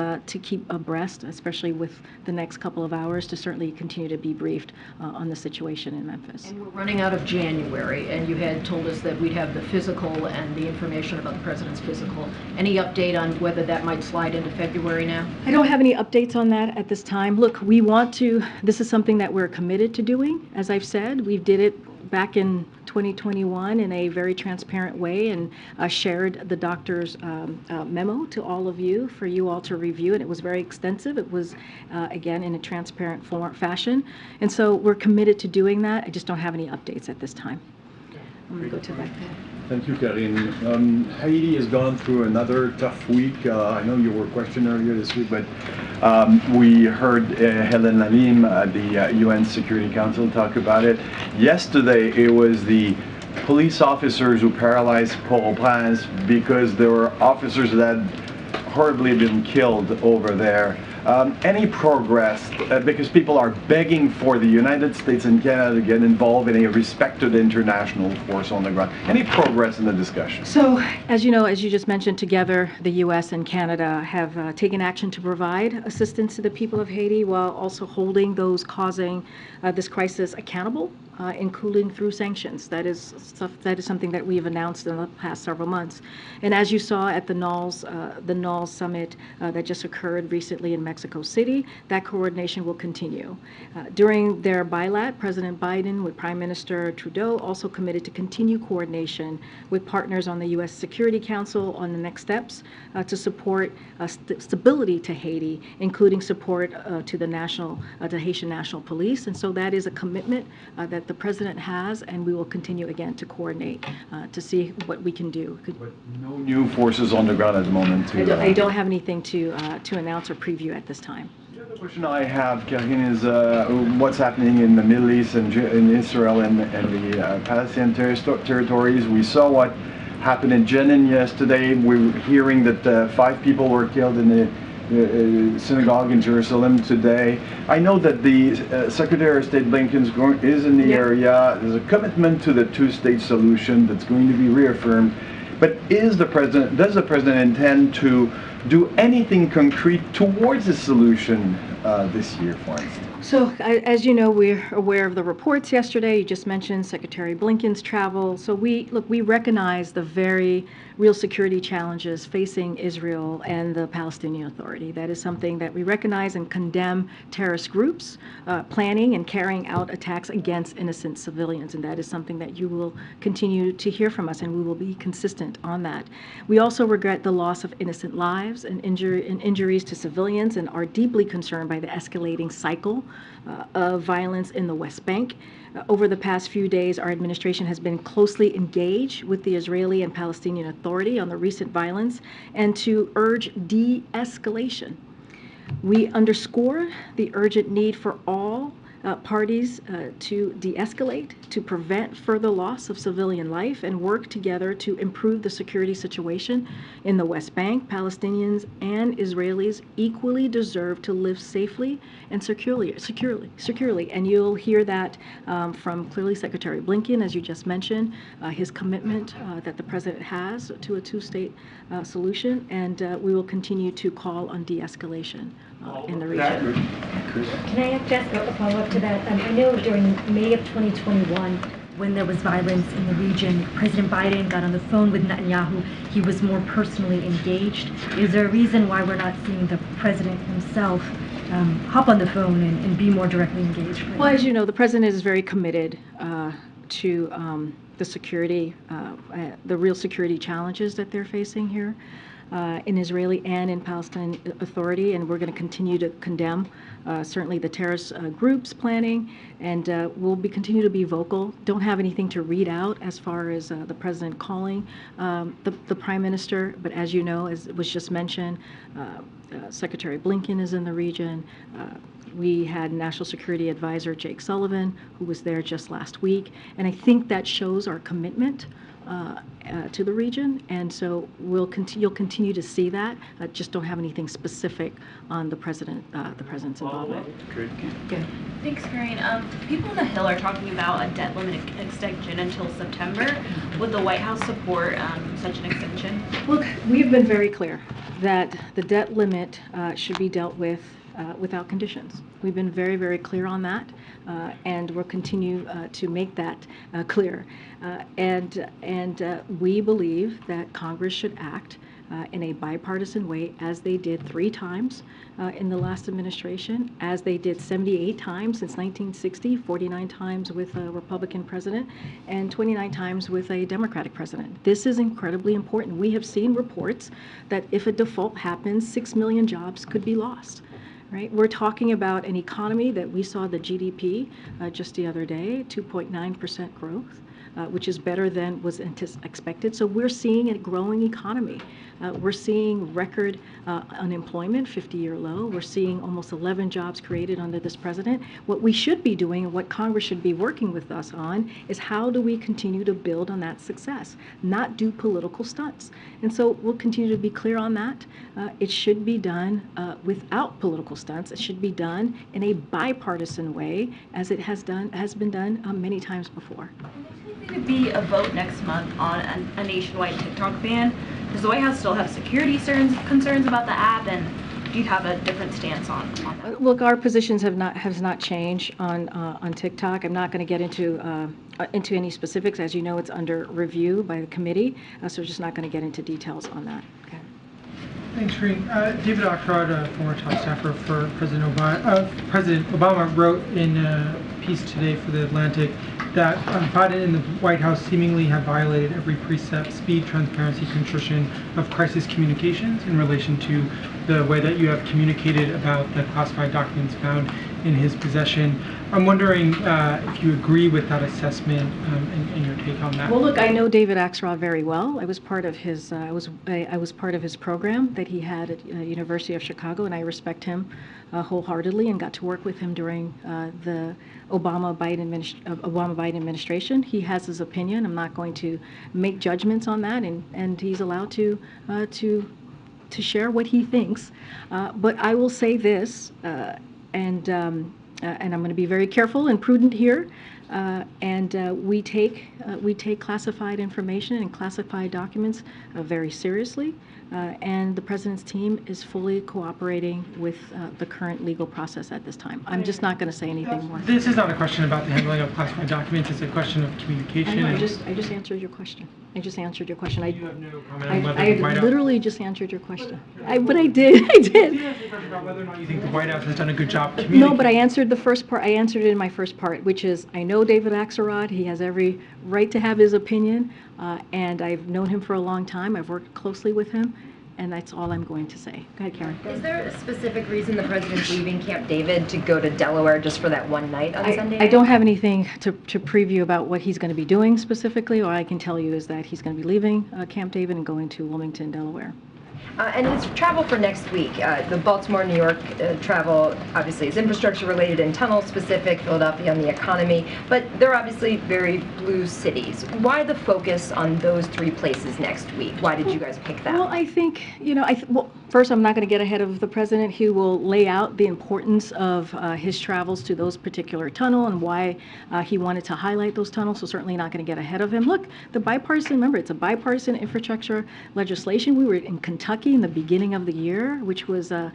abreast, especially with the next couple of hours, to certainly continue to be briefed on the situation in Memphis.
And we're running out of January, and you had told us that we'd have the physical and the information about the president's physical. Any update on whether that might slide into February now?
I don't have any updates on that at this time. Look, this is something that we're committed to doing. As I've said, we did it back in 2021 in a very transparent way and shared the doctor's memo to all of you for you all to review, and it was very extensive. It was, again, in a transparent fashion, and so we're committed to doing that. I just don't have any updates at this time. I'm going to go to back there.
Thank you, Karine. Haiti has gone through another tough week. I know you were questioned earlier this week, but we heard Helen Lalim, the UN Security Council, talk about it. Yesterday, it was the police officers who paralyzed Port-au-Prince because there were officers that had horribly been killed over there. Any progress, because people are begging for the United States and Canada to get involved in a respected international force on the ground. Any progress in the discussion?
So, as you know, as you just mentioned, together the U.S. and Canada have taken action to provide assistance to the people of Haiti while also holding those causing this crisis accountable, including through sanctions. That is something that we have announced in the past several months. And as you saw at the NALS summit that just occurred recently in Mexico City, that coordination will continue. During their bilat, President Biden with Prime Minister Trudeau also committed to continue coordination with partners on the U.S. Security Council on the next steps to support stability to Haiti, including support to the Haitian National Police. And so that is a commitment that the President has, and we will continue again to coordinate to see what we can do.
But no new forces on the ground at the moment.
I don't have anything to announce or preview at this time.
The other question I have, Karine, is what's happening in the Middle East and in Israel and the Palestinian territories. We saw what happened in Jenin yesterday. We were hearing that 5 people were killed in the synagogue in Jerusalem today. I know that the Secretary of State Blinken is in the area. There's a commitment to the two-state solution that's going to be reaffirmed. But does the President intend to do anything concrete towards a solution this year, for instance?
So, as you know, we're aware of the reports yesterday. You just mentioned Secretary Blinken's travel. So we recognize the very real security challenges facing Israel and the Palestinian Authority. That is something that we recognize and condemn terrorist groups planning and carrying out attacks against innocent civilians. And that is something that you will continue to hear from us, and we will be consistent on that. We also regret the loss of innocent lives and injuries to civilians, and are deeply concerned by the escalating cycle of violence in the West Bank. Over the past few days, our administration has been closely engaged with the Israeli and Palestinian Authority on the recent violence and to urge de-escalation. We underscore the urgent need for all parties to de-escalate, to prevent further loss of civilian life, and work together to improve the security situation in the West Bank. Palestinians and Israelis equally deserve to live safely and securely. And you'll hear that from clearly Secretary Blinken, as you just mentioned, his commitment that the President has to a two-state solution, and we will continue to call on de-escalation in the region.
Can I ask a follow-up to that? I know during May of 2021, when there was violence in the region, President Biden got on the phone with Netanyahu. He was more personally engaged. Is there a reason why we're not seeing the President himself hop on the phone and be more directly engaged?
Well, as you know, the President is very committed to the security, the real security challenges that they're facing here in Israeli and in Palestinian Authority, and we're going to continue to condemn certainly the terrorist groups planning, and we'll continue to be vocal. Don't have anything to read out as far as the President calling the Prime Minister, but as you know, as was just mentioned, Secretary Blinken is in the region. We had National Security Advisor Jake Sullivan, who was there just last week, and I think that shows our commitment to the region, and so you'll continue to see that. Just don't have anything specific on the President's involvement.
Good. Thanks, Karine. People on the Hill are talking about a debt limit extension until September. Would the White House support such an extension?
Look, we've been very clear that the debt limit should be dealt with without conditions. We've been very, very clear on that, and we'll continue to make that clear. And we believe that Congress should act in a bipartisan way, as they did 3 times in the last administration, as they did 78 times since 1960, 49 times with a Republican president, and 29 times with a Democratic president. This is incredibly important. We have seen reports that if a default happens, 6 million jobs could be lost. Right? We're talking about an economy that we saw the GDP just the other day, 2.9% growth, which is better than was expected. So we're seeing a growing economy. We're seeing record unemployment, 50-year low. We're seeing almost 11 jobs created under this president. What we should be doing, and what Congress should be working with us on, is how do we continue to build on that success, not do political stunts. And so we'll continue to be clear on that. It should be done without political stunts. It should be done in a bipartisan way, as it has been done many times before.
There's going to be a vote next month on a nationwide TikTok ban. Does the White House still have security concerns about the app, and do you have a different stance on that?
Look, our positions has not changed on TikTok. I'm not going to get into any specifics. As you know, it's under review by the committee, so we're just not going to get into details on that. Okay.
Thanks, Karine. David Axelrod, former top staffer for President Obama, wrote in a piece today for The Atlantic that Biden and the White House seemingly have violated every precept, speed, transparency, contrition of crisis communications in relation to the way that you have communicated about the classified documents found in his possession. I'm wondering if you agree with that assessment and your take on that.
Well, look, I know David Axelrod very well. I was part of his I was part of his program that he had at University of Chicago, and I respect him wholeheartedly, and got to work with him during the Obama-Biden administration. He has his opinion. I'm not going to make judgments on that, and he's allowed to share what he thinks. But I will say this, and I'm going to be very careful and prudent here. We take classified information and classified documents very seriously. And the president's team is fully cooperating with the current legal process at this time. I'm just not going to say anything more.
This is not a question about the handling of classified documents. It's a question of communication.
I just answered your question. I just answered your question.
You have no comment on whether
I
the White House...
literally just answered your question. But I did. I did.
About whether or not you think the White House has done a good job communicating.
No, but I answered the first part. I answered it in my first part, which is I know David Axelrod. He has every right to have his opinion, and I've known him for a long time. I've worked closely with him. And that's all I'm going to say. Go ahead, Karen.
Is there a specific reason the president's leaving Camp David to go to Delaware just for that one night on Sunday night?
I don't have anything to preview about what he's going to be doing specifically. All I can tell you is that he's going to be leaving Camp David and going to Wilmington, Delaware.
And his travel for next week, the Baltimore, New York travel obviously is infrastructure related and tunnel specific, Philadelphia on the economy, but they're obviously very blue cities. Why the focus on those 3 places next week? Why did you guys pick that?
Well, I think, well, first, I'm not going to get ahead of the president. He will lay out the importance of his travels to those particular tunnel and why he wanted to highlight those tunnels, so certainly not going to get ahead of him. Look, remember, it's a bipartisan infrastructure legislation. We were in Kentucky in the beginning of the year, which was a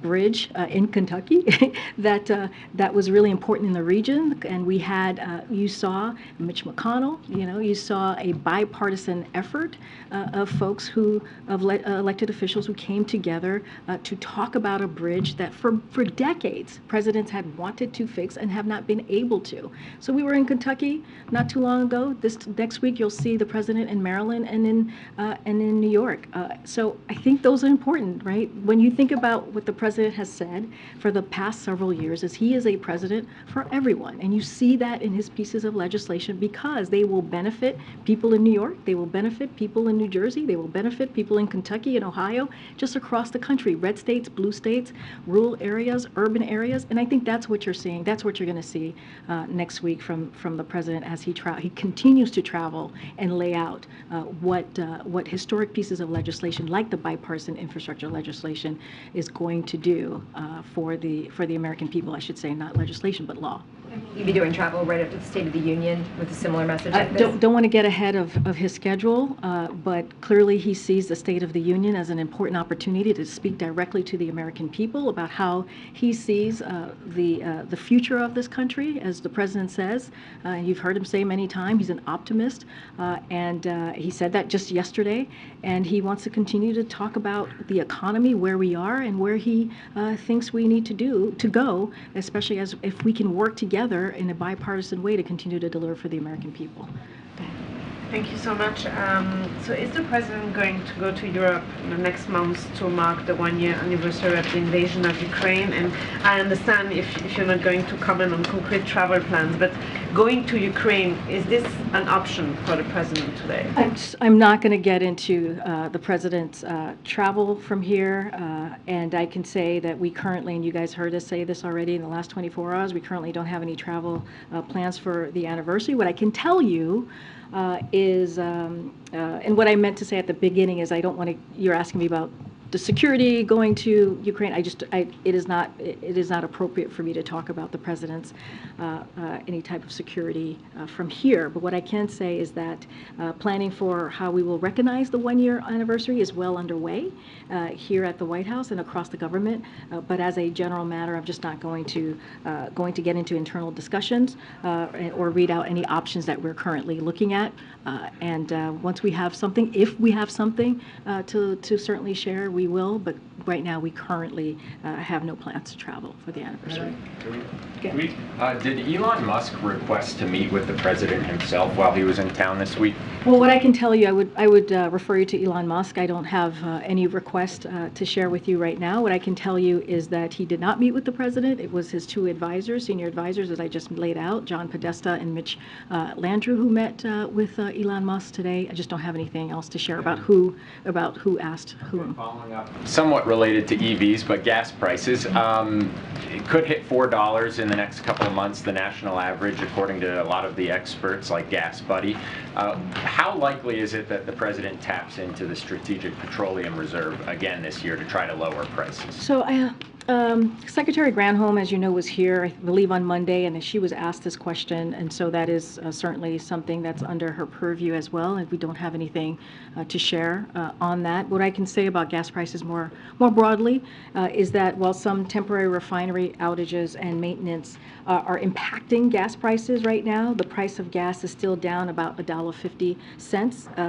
bridge in Kentucky that was really important in the region. And we had, you saw Mitch McConnell, you saw a bipartisan effort of elected officials who came together to talk about a bridge that for decades presidents had wanted to fix and have not been able to. So we were in Kentucky not too long ago. This next week you'll see the president in Maryland and in New York. So I think those are important, right? When you think about what the president has said for the past several years, is he is a president for everyone. And you see that in his pieces of legislation because they will benefit people in New York, they will benefit people in New Jersey, they will benefit people in Kentucky and Ohio, just across the country, red states, blue states, rural areas, urban areas. And I think that's what you're seeing. That's what you're going to see next week from the president as he continues to travel and lay out what historic pieces of legislation like the bipartisan infrastructure legislation is going to do for the American people, I should say, not legislation, but law.
you be doing travel right after the State of the Union with a similar message
I
like this?
don't want to get ahead of his schedule, but clearly he sees the State of the Union as an important opportunity to speak directly to the American people about how he sees the future of this country. As the president says, you've heard him say many times, he's an optimist, and he said that just yesterday, and he wants to continue to talk about the economy, where we are, and where he thinks we need to go, especially as if we can work together in a bipartisan way to continue to deliver for the American people.
Thank you so much. So is the president going to go to Europe in the next month to mark the one-year anniversary of the invasion of Ukraine? And I understand if you're not going to comment on concrete travel plans, but going to Ukraine, is this an option for the president today?
I'm not going to get into the president's travel from here, and I can say that we currently, and you guys heard us say this already in the last 24 hours, we currently don't have any travel plans for the anniversary. What I can tell you is, and what I meant to say at the beginning is I don't want to, you're asking me about the security going to Ukraine. It is not appropriate for me to talk about the president's any type of security from here. But what I can say is that planning for how we will recognize the one-year anniversary is well underway here at the White House and across the government. But as a general matter, I'm just not going to get into internal discussions or read out any options that we're currently looking at. And once we have something, if we have something to certainly share, we will. But right now, we currently have no plans to travel for the anniversary.
Did Elon Musk request to meet with the president himself while he was in town this week?
Well, what I can tell you, I would refer you to Elon Musk. I don't have any request to share with you right now. What I can tell you is that he did not meet with the president. It was his two advisors, senior advisors, as I just laid out, John Podesta and Mitch Landrieu, who met with Elon Musk today. I just don't have anything else to share about who asked whom.
Following up, somewhat related to EVs, but gas prices. It could hit $4 in the next couple of months, the national average, according to a lot of the experts like Gas Buddy. How likely is it that the president taps into the Strategic Petroleum Reserve again this year to try to lower prices?
So Secretary Granholm, as you know, was here, I believe, on Monday, and she was asked this question, and so that is certainly something that's under her purview as well, and we don't have anything to share on that. What I can say about gas prices more broadly is that while some temporary refinery outages and maintenance are impacting gas prices right now, the price of gas is still down about $1.50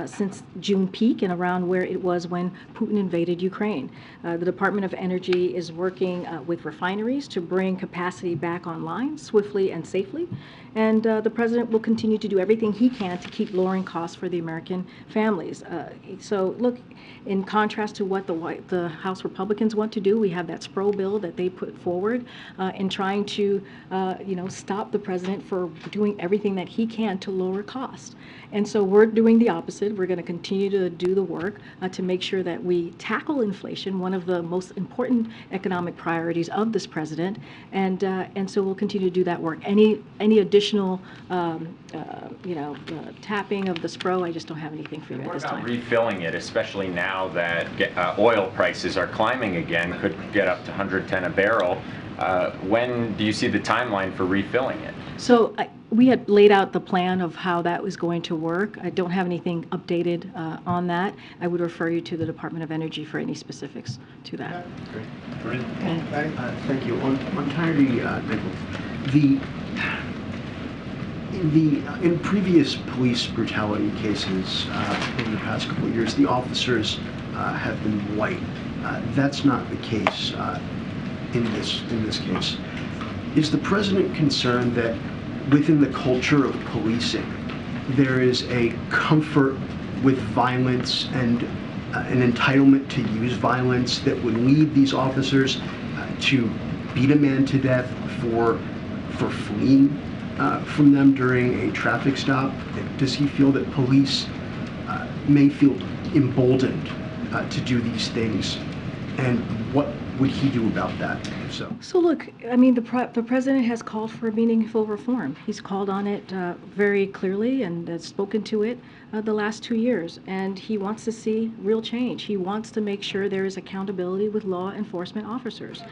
since June peak and around where it was when Putin invaded Ukraine. The Department of Energy is working with refineries to bring capacity back online swiftly and safely. And the president will continue to do everything he can to keep lowering costs for the American families. So look, in contrast to what the House Republicans want to do, we have that Spro bill that they put forward in trying to stop the president for doing everything that he can to lower costs. And so we're doing the opposite. We're going to continue to do the work to make sure that we tackle inflation, one of the most important economic priorities of this president. And so we'll continue to do that work. Any additional, tapping of the Spro, I just don't have anything for you at this time.
What about refilling it, especially now that oil prices are climbing again, could get up to 110 a barrel? When do you see the timeline for refilling it?
So we had laid out the plan of how that was going to work. I don't have anything updated on that. I would refer you to the Department of Energy for any specifics to that.
Great. Thank you. On Tyree Nichols, in previous police brutality cases over the past couple of years, the officers have been white. That's not the case in this case. Is the president concerned that within the culture of policing, there is a comfort with violence and an entitlement to use violence that would lead these officers to beat a man to death for fleeing from them during a traffic stop? Does he feel that police may feel emboldened to do these things? And what would he do about that?
So look, I mean, the president has called for meaningful reform. He's called on it very clearly and has spoken to it the last 2 years. And he wants to see real change. He wants to make sure there is accountability with law enforcement officers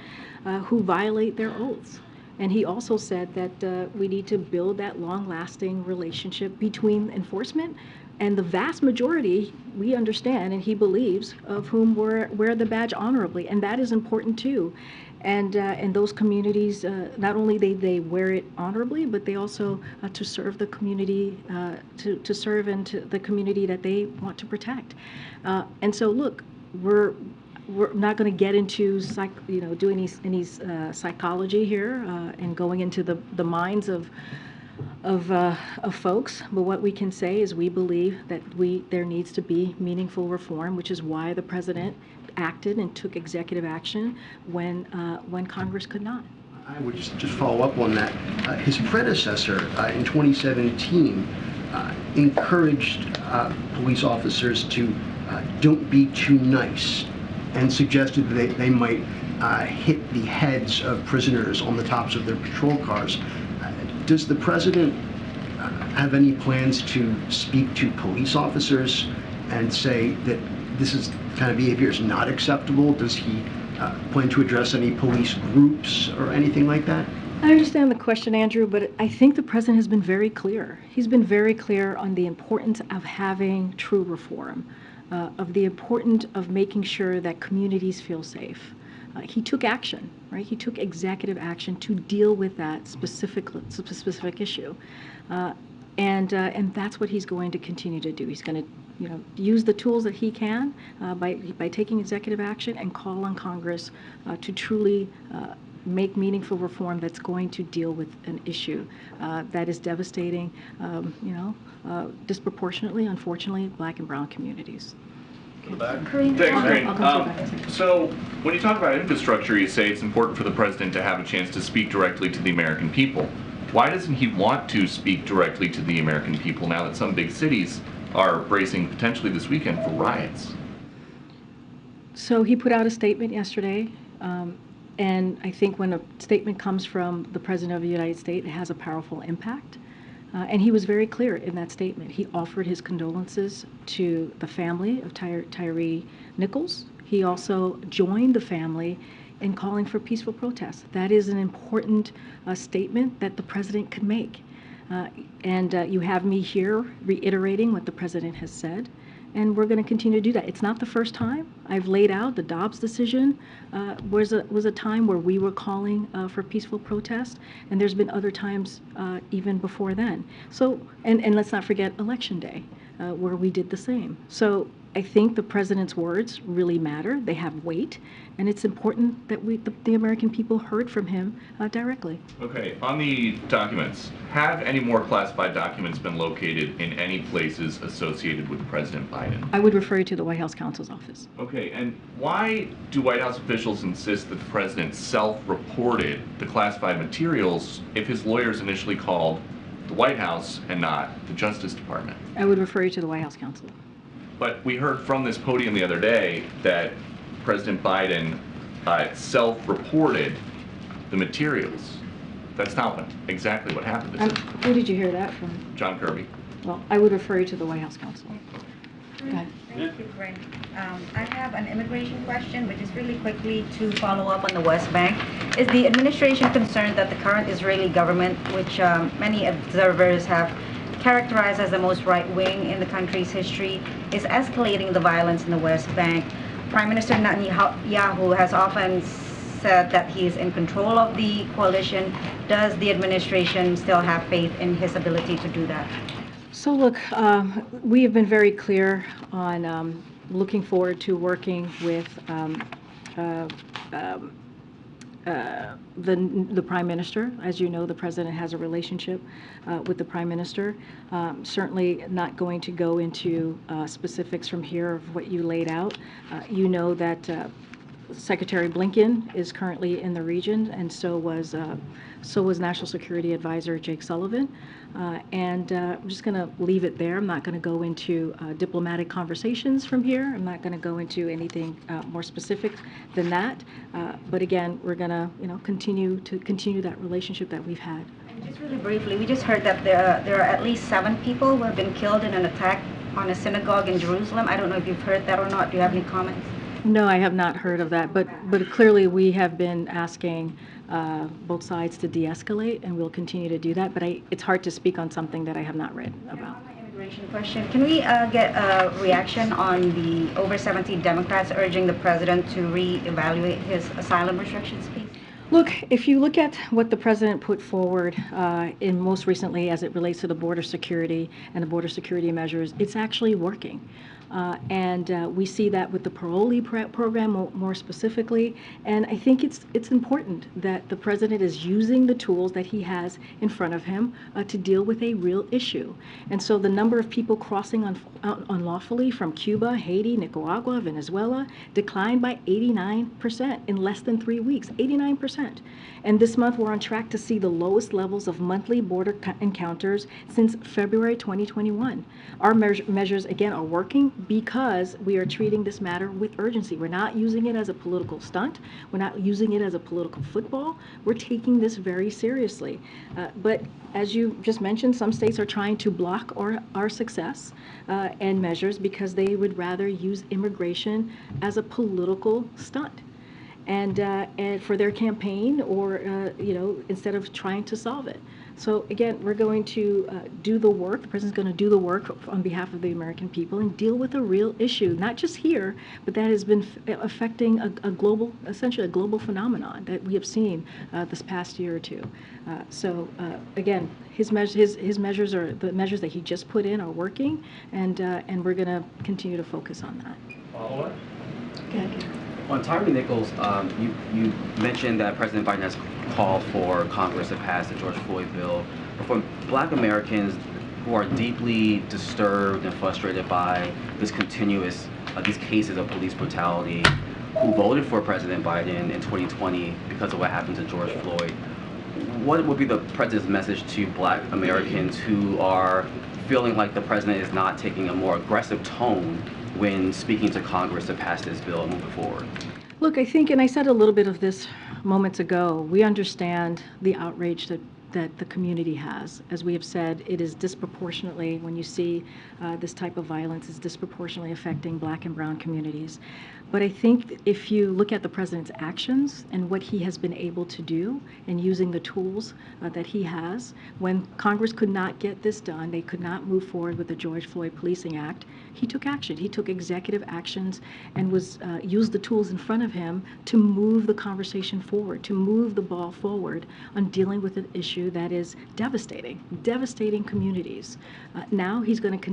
who violate their oaths. And he also said that we need to build that long-lasting relationship between enforcement and the vast majority, we understand, and he believes, of whom wear the badge honorably. And that is important too. And those communities, not only they wear it honorably, but they also to serve the community, to serve into the community that they want to protect. And so, look, we're not going to get into doing any psychology here and going into the minds of folks, but what we can say is we believe that there needs to be meaningful reform, which is why the president acted and took executive action when Congress could not.
I would just follow up on that. His predecessor in 2017 encouraged police officers to don't be too nice, and suggested that they might hit the heads of prisoners on the tops of their patrol cars. Does the president have any plans to speak to police officers and say that this kind of behavior is not acceptable? Does he plan to address any police groups or anything like that?
I understand the question, Andrew, but I think the president has been very clear. He's been very clear on the importance of having true reform, of the importance of making sure that communities feel safe. He took action, right? He took executive action to deal with that specific issue, and that's what he's going to continue to do. He's going to, use the tools that he can by taking executive action and call on Congress to truly make meaningful reform that's going to deal with an issue that is devastating, disproportionately, unfortunately, Black and brown communities.
Thanks, Karine. So when you talk about infrastructure, you say it's important for the president to have a chance to speak directly to the American people. Why doesn't he want to speak directly to the American people now that some big cities are bracing potentially this weekend for riots?
So he put out a statement yesterday, and I think when a statement comes from the President of the United States, it has a powerful impact. And he was very clear in that statement. He offered his condolences to the family of Tyree Nichols. He also joined the family in calling for peaceful protests. That is an important statement that the president could make. And you have me here reiterating what the president has said. And we're going to continue to do that. It's not the first time. I've laid out the Dobbs decision was a time where we were calling for peaceful protest, and there's been other times even before then. So, and let's not forget Election Day, where we did the same. So I think the president's words really matter. They have weight, and it's important that the American people heard from him directly.
Okay, on the documents, have any more classified documents been located in any places associated with President Biden?
I would refer you to the White House counsel's office.
Okay, and why do White House officials insist that the president self-reported the classified materials if his lawyers initially called the White House and not the Justice Department?
I would refer you to the White House counsel.
But we heard from this podium the other day that President Biden self-reported the materials. That's not exactly what happened.
Who did you hear that from?
John Kirby.
Well, I would refer you to the White House counsel. Go ahead.
Thank you, Karine. I have an immigration question, which is really quickly to follow up on the West Bank. Is the administration concerned that the current Israeli government, which many observers have characterized as the most right-wing in the country's history, is escalating the violence in the West Bank? Prime Minister Netanyahu has often said that he is in control of the coalition. Does the administration still have faith in his ability to do that?
So look, we have been very clear on looking forward to working with the Prime Minister. As you know, the President has a relationship with the Prime Minister. Certainly not going to go into specifics from here of what you laid out. You know that Secretary Blinken is currently in the region, and so was National Security Advisor Jake Sullivan. And I'm just going to leave it there. I'm not going to go into diplomatic conversations from here. I'm not going to go into anything more specific than that. But again, we're going to, continue that relationship that we've had.
And just really briefly, we just heard that there are at least 7 people who have been killed in an attack on a synagogue in Jerusalem. I don't know if you've heard that or not. Do you have any comments?
No, I have not heard of that, but clearly we have been asking both sides to de-escalate, and we'll continue to do that. But it's hard to speak on something that I have not read about.
Immigration question. Can we get a reaction on the over 70 Democrats urging the president to reevaluate his asylum restrictions, please?
Look, if you look at what the president put forward in most recently as it relates to the border security and the border security measures, it's actually working. We see that with the parolee program more specifically. And I think it's important that the president is using the tools that he has in front of him to deal with a real issue. And so the number of people crossing unlawfully from Cuba, Haiti, Nicaragua, Venezuela declined by 89% in less than 3 weeks, 89%. And this month we're on track to see the lowest levels of monthly border encounters since February 2021. Our measures, again, are working because we are treating this matter with urgency. We're not using it as a political stunt. We're not using it as a political football. We're taking this very seriously. But as you just mentioned, some states are trying to block our success and measures because they would rather use immigration as a political stunt. And for their campaign, or instead of trying to solve it. So again, we're going to do the work. The president's going to do the work on behalf of the American people and deal with a real issue, not just here, but that has been affecting essentially a global phenomenon that we have seen this past year or two. Again, his measures are the measures that he just put in are working, and we're going to continue to focus on that.
Follow-up?
Okay.
On Tyree Nichols, you mentioned that President Biden has called for Congress to pass the George Floyd bill. But for Black Americans who are deeply disturbed and frustrated by this continuous, these cases of police brutality, who voted for President Biden in 2020 because of what happened to George Floyd, what would be the president's message to Black Americans who are feeling like the president is not taking a more aggressive tone when speaking to Congress to pass this bill and move it forward?
Look, I think, and I said a little bit of this moments ago, we understand the outrage that the community has. As we have said, it is disproportionately, when you see this type of violence, is disproportionately affecting Black and brown communities. But I think if you look at the president's actions and what he has been able to do and using the tools that he has, when Congress could not get this done, they could not move forward with the George Floyd Policing Act, he took action. He took executive actions and used the tools in front of him to move the conversation forward, to move the ball forward on dealing with an issue that is devastating communities. Now he's going to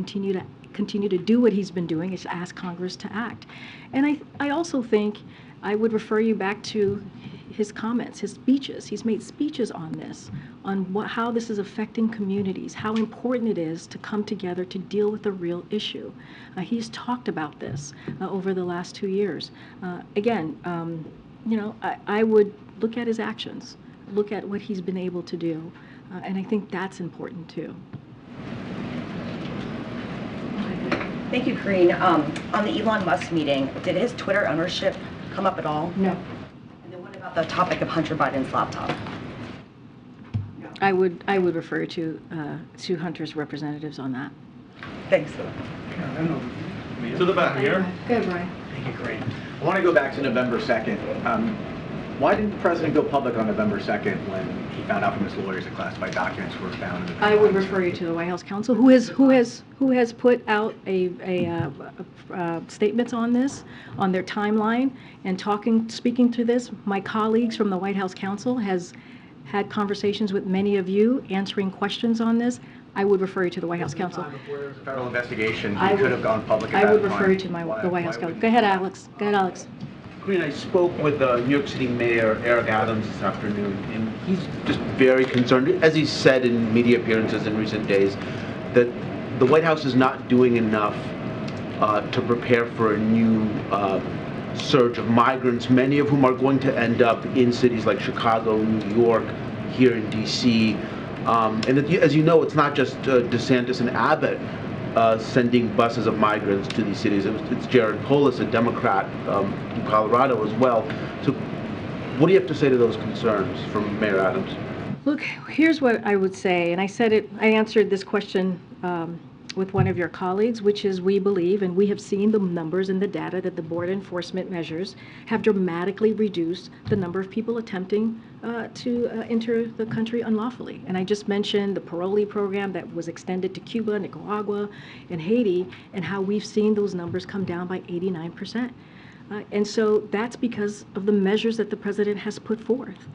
continue to do what he's been doing, is ask Congress to act. And I also think I would refer you back to his comments, his speeches. He's made speeches on this, on how this is affecting communities, how important it is to come together to deal with a real issue. He's talked about this over the last 2 years. I would look at his actions, look at what he's been able to do, and I think that's important too.
Thank you, Karine. On the Elon Musk meeting, did his Twitter ownership come up at all?
No.
And then what about the topic of Hunter Biden's laptop?
I would refer to Hunter's representatives on that.
Thanks.
To the back here.
Good, Brian.
Thank you, Karine. I want to go back to November 2nd. Why didn't the president go public on November 2nd when he found out from his lawyers that classified documents were found?
I would refer you to the White House counsel, who has put out statements on this, on their timeline, and speaking to this. My colleagues from the White House counsel has had conversations with many of you, answering questions on this. I would refer you to the White House counsel.
Before there was a federal investigation, he could have gone public at
I would
that
refer
time.
you to the White House counsel. Go ahead, Alex. Go ahead, Alex.
Karine, I spoke with New York City Mayor Eric Adams this afternoon, and he's just very concerned, as he said in media appearances in recent days, that the White House is not doing enough to prepare for a new surge of migrants, many of whom are going to end up in cities like Chicago, New York, here in D.C. And as you know, it's not just DeSantis and Abbott sending buses of migrants to these cities. It's Jared Polis, a Democrat in Colorado as well. So what do you have to say to those concerns from Mayor Adams?
Look, here's what I would say, and I answered this question with one of your colleagues, which is we believe, and we have seen the numbers and the data, that the border enforcement measures have dramatically reduced the number of people attempting to enter the country unlawfully. And I just mentioned the parolee program that was extended to Cuba, Nicaragua, and Haiti, and how we've seen those numbers come down by 89%. And so that's because of the measures that the president has put forth.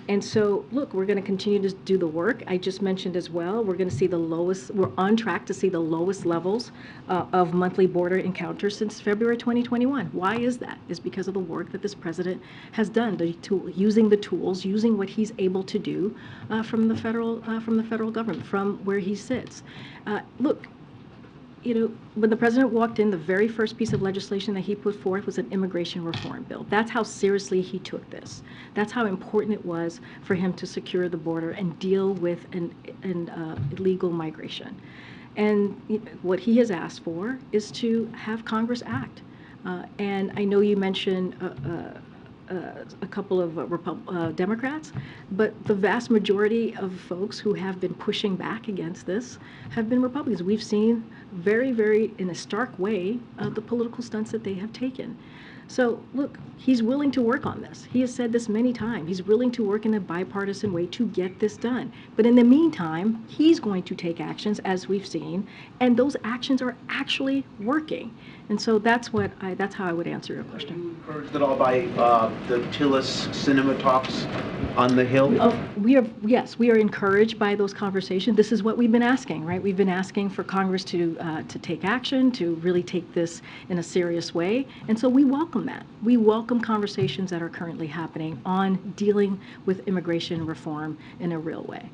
And so, look, we're going to continue to do the work. I just mentioned as well, we're going to see the lowest, we're on track to see the lowest levels of monthly border encounters since February 2021. Why is that? It's because of the work that this president has done, using the tools, using what he's able to do from the federal government, from where he sits. Look, you know, when the president walked in, the very first piece of legislation that he put forth was an immigration reform bill. That's how seriously he took this. That's how important it was for him to secure the border and deal with illegal migration. And what he has asked for is to have Congress act. And I know you mentioned a couple of Democrats, but the vast majority of folks who have been pushing back against this have been Republicans. We've seen very, very, in a stark way, the political stunts that they have taken. So, look, he's willing to work on this. He has said this many times. He's willing to work in a bipartisan way to get this done. But in the meantime, he's going to take actions, as we've seen, and those actions are actually working. And so that's how I would answer your question.
Are you encouraged at all by the Tillis cinema talks on the Hill?
Yes, we are encouraged by those conversations. This is what we've been asking, right? We've been asking for Congress to take action, to really take this in a serious way. And so we welcome that. We welcome conversations that are currently happening on dealing with immigration reform in a real way.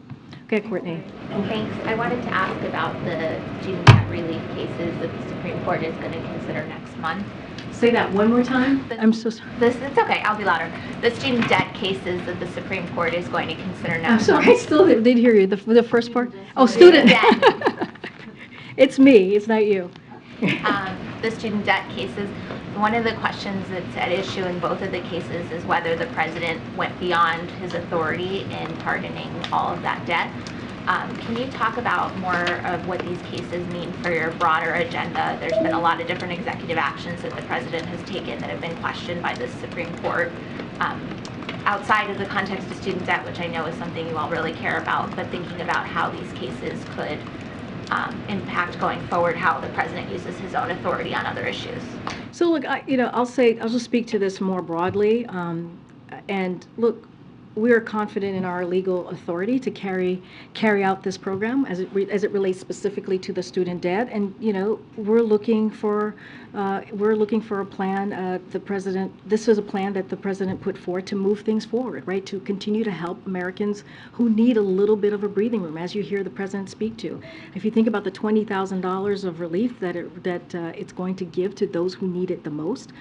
Okay, Courtney.
Thanks. I wanted to ask about the student debt relief cases that the Supreme Court is going to consider next month.
Say that one more time. I'm so sorry.
It's okay. I'll be louder. The student debt cases that the Supreme Court is going to consider next month.
I'm sorry. I still didn't hear you. The first part. Oh, student debt. It's me. It's not you.
The student debt cases. One of the questions that's at issue in both of the cases is whether the president went beyond his authority in pardoning all of that debt. Can you talk about more of what these cases mean for your broader agenda? There's been a lot of different executive actions that the president has taken that have been questioned by the Supreme Court. Outside of the context of student debt, which I know is something you all really care about, but thinking about how these cases could impact going forward, how the president uses his own authority on other issues.
So look, I'll just speak to this more broadly. And look, we are confident in our legal authority to carry out this program as it relates specifically to the student debt. And we're looking for a plan. This is a plan that the president put forth to move things forward, right? To continue to help Americans who need a little bit of a breathing room, as you hear the president speak to. If you think about the $20,000 of relief that it's going to give to those who need it the most,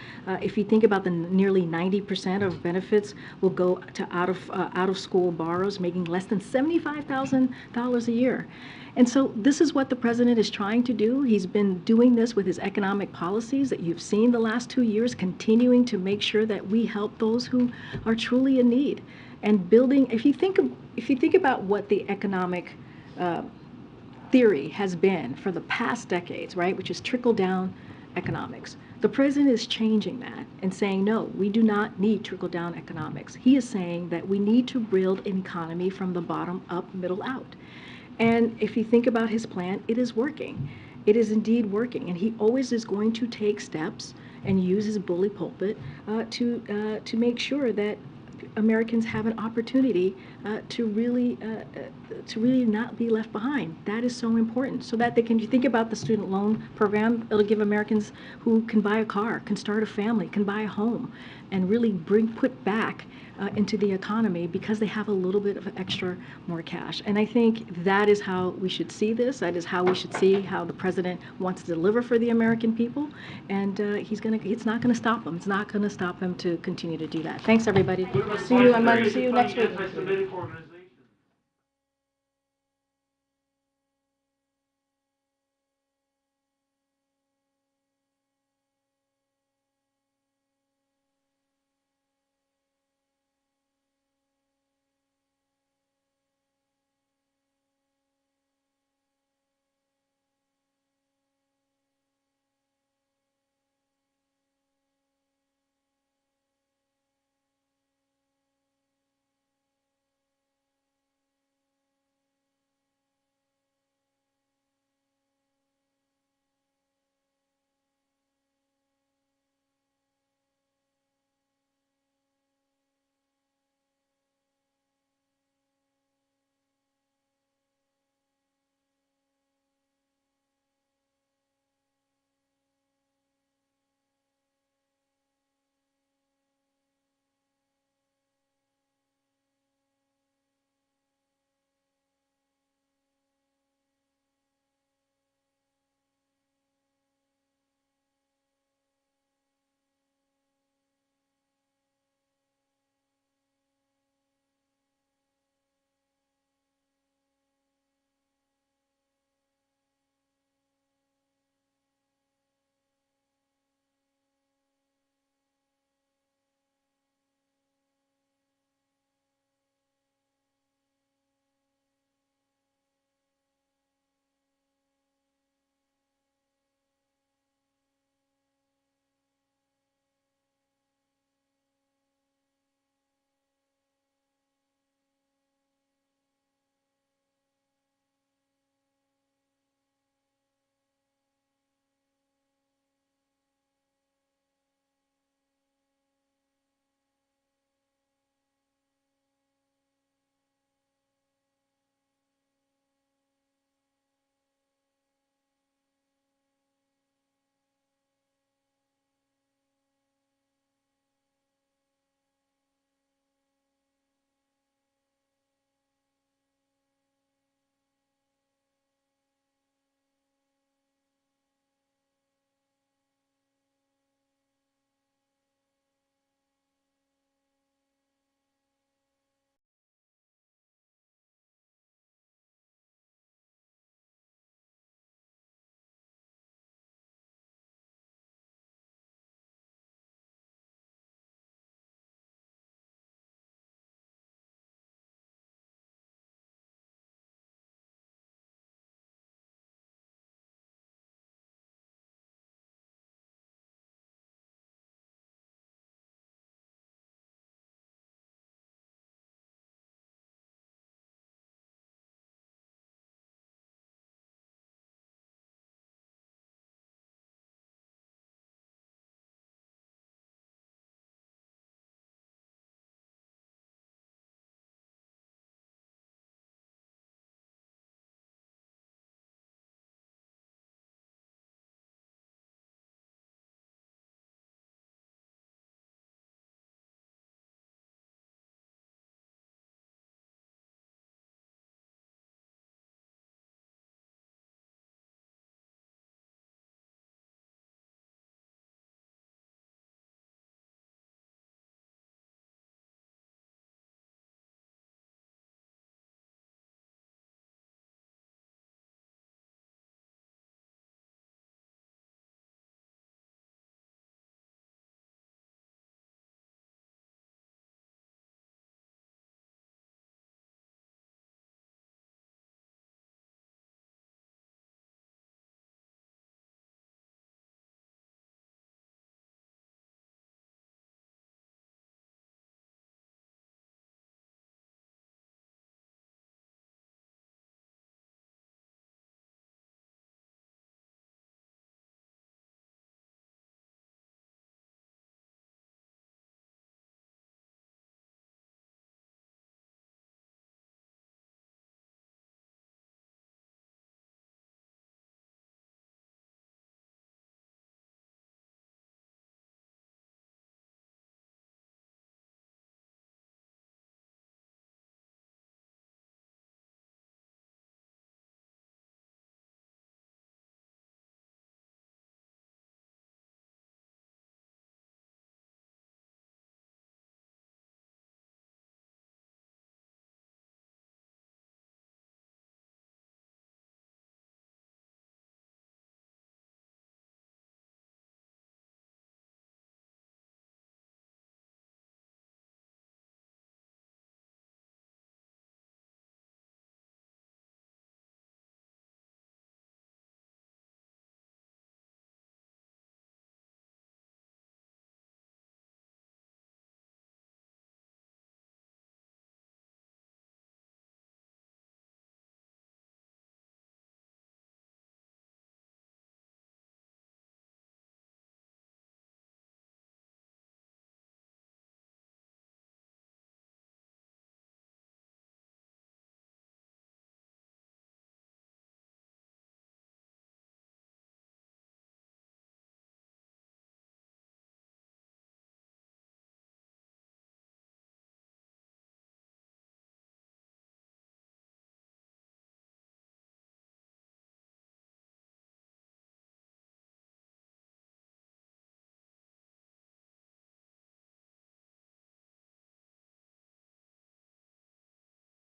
if you think about the nearly 90% of benefits will go to out of school borrowers making less than $75,000 a year. And so this is what the president is trying to do. He's been doing this with his economic policies that you've seen the last 2 years, continuing to make sure that we help those who are truly in need. And building, if you think about what the economic theory has been for the past decades, right, which is trickle-down economics. The president is changing that and saying, no, we do not need trickle-down economics. He is saying that we need to build an economy from the bottom up, middle out. And if you think about his plan, it is working. It is indeed working. And he always is going to take steps and use his bully pulpit to make sure that Americans have an opportunity to really not be left behind. That is so important. So that you think about the student loan program, it'll give Americans who can buy a car, can start a family, can buy a home, and really put back into the economy because they have a little bit of extra more cash. And I think that is how we should see this. That is how we should see how the president wants to deliver for the American people. And it's not going to stop him. It's not going to stop him to continue to do that. Thanks, everybody. See you next week.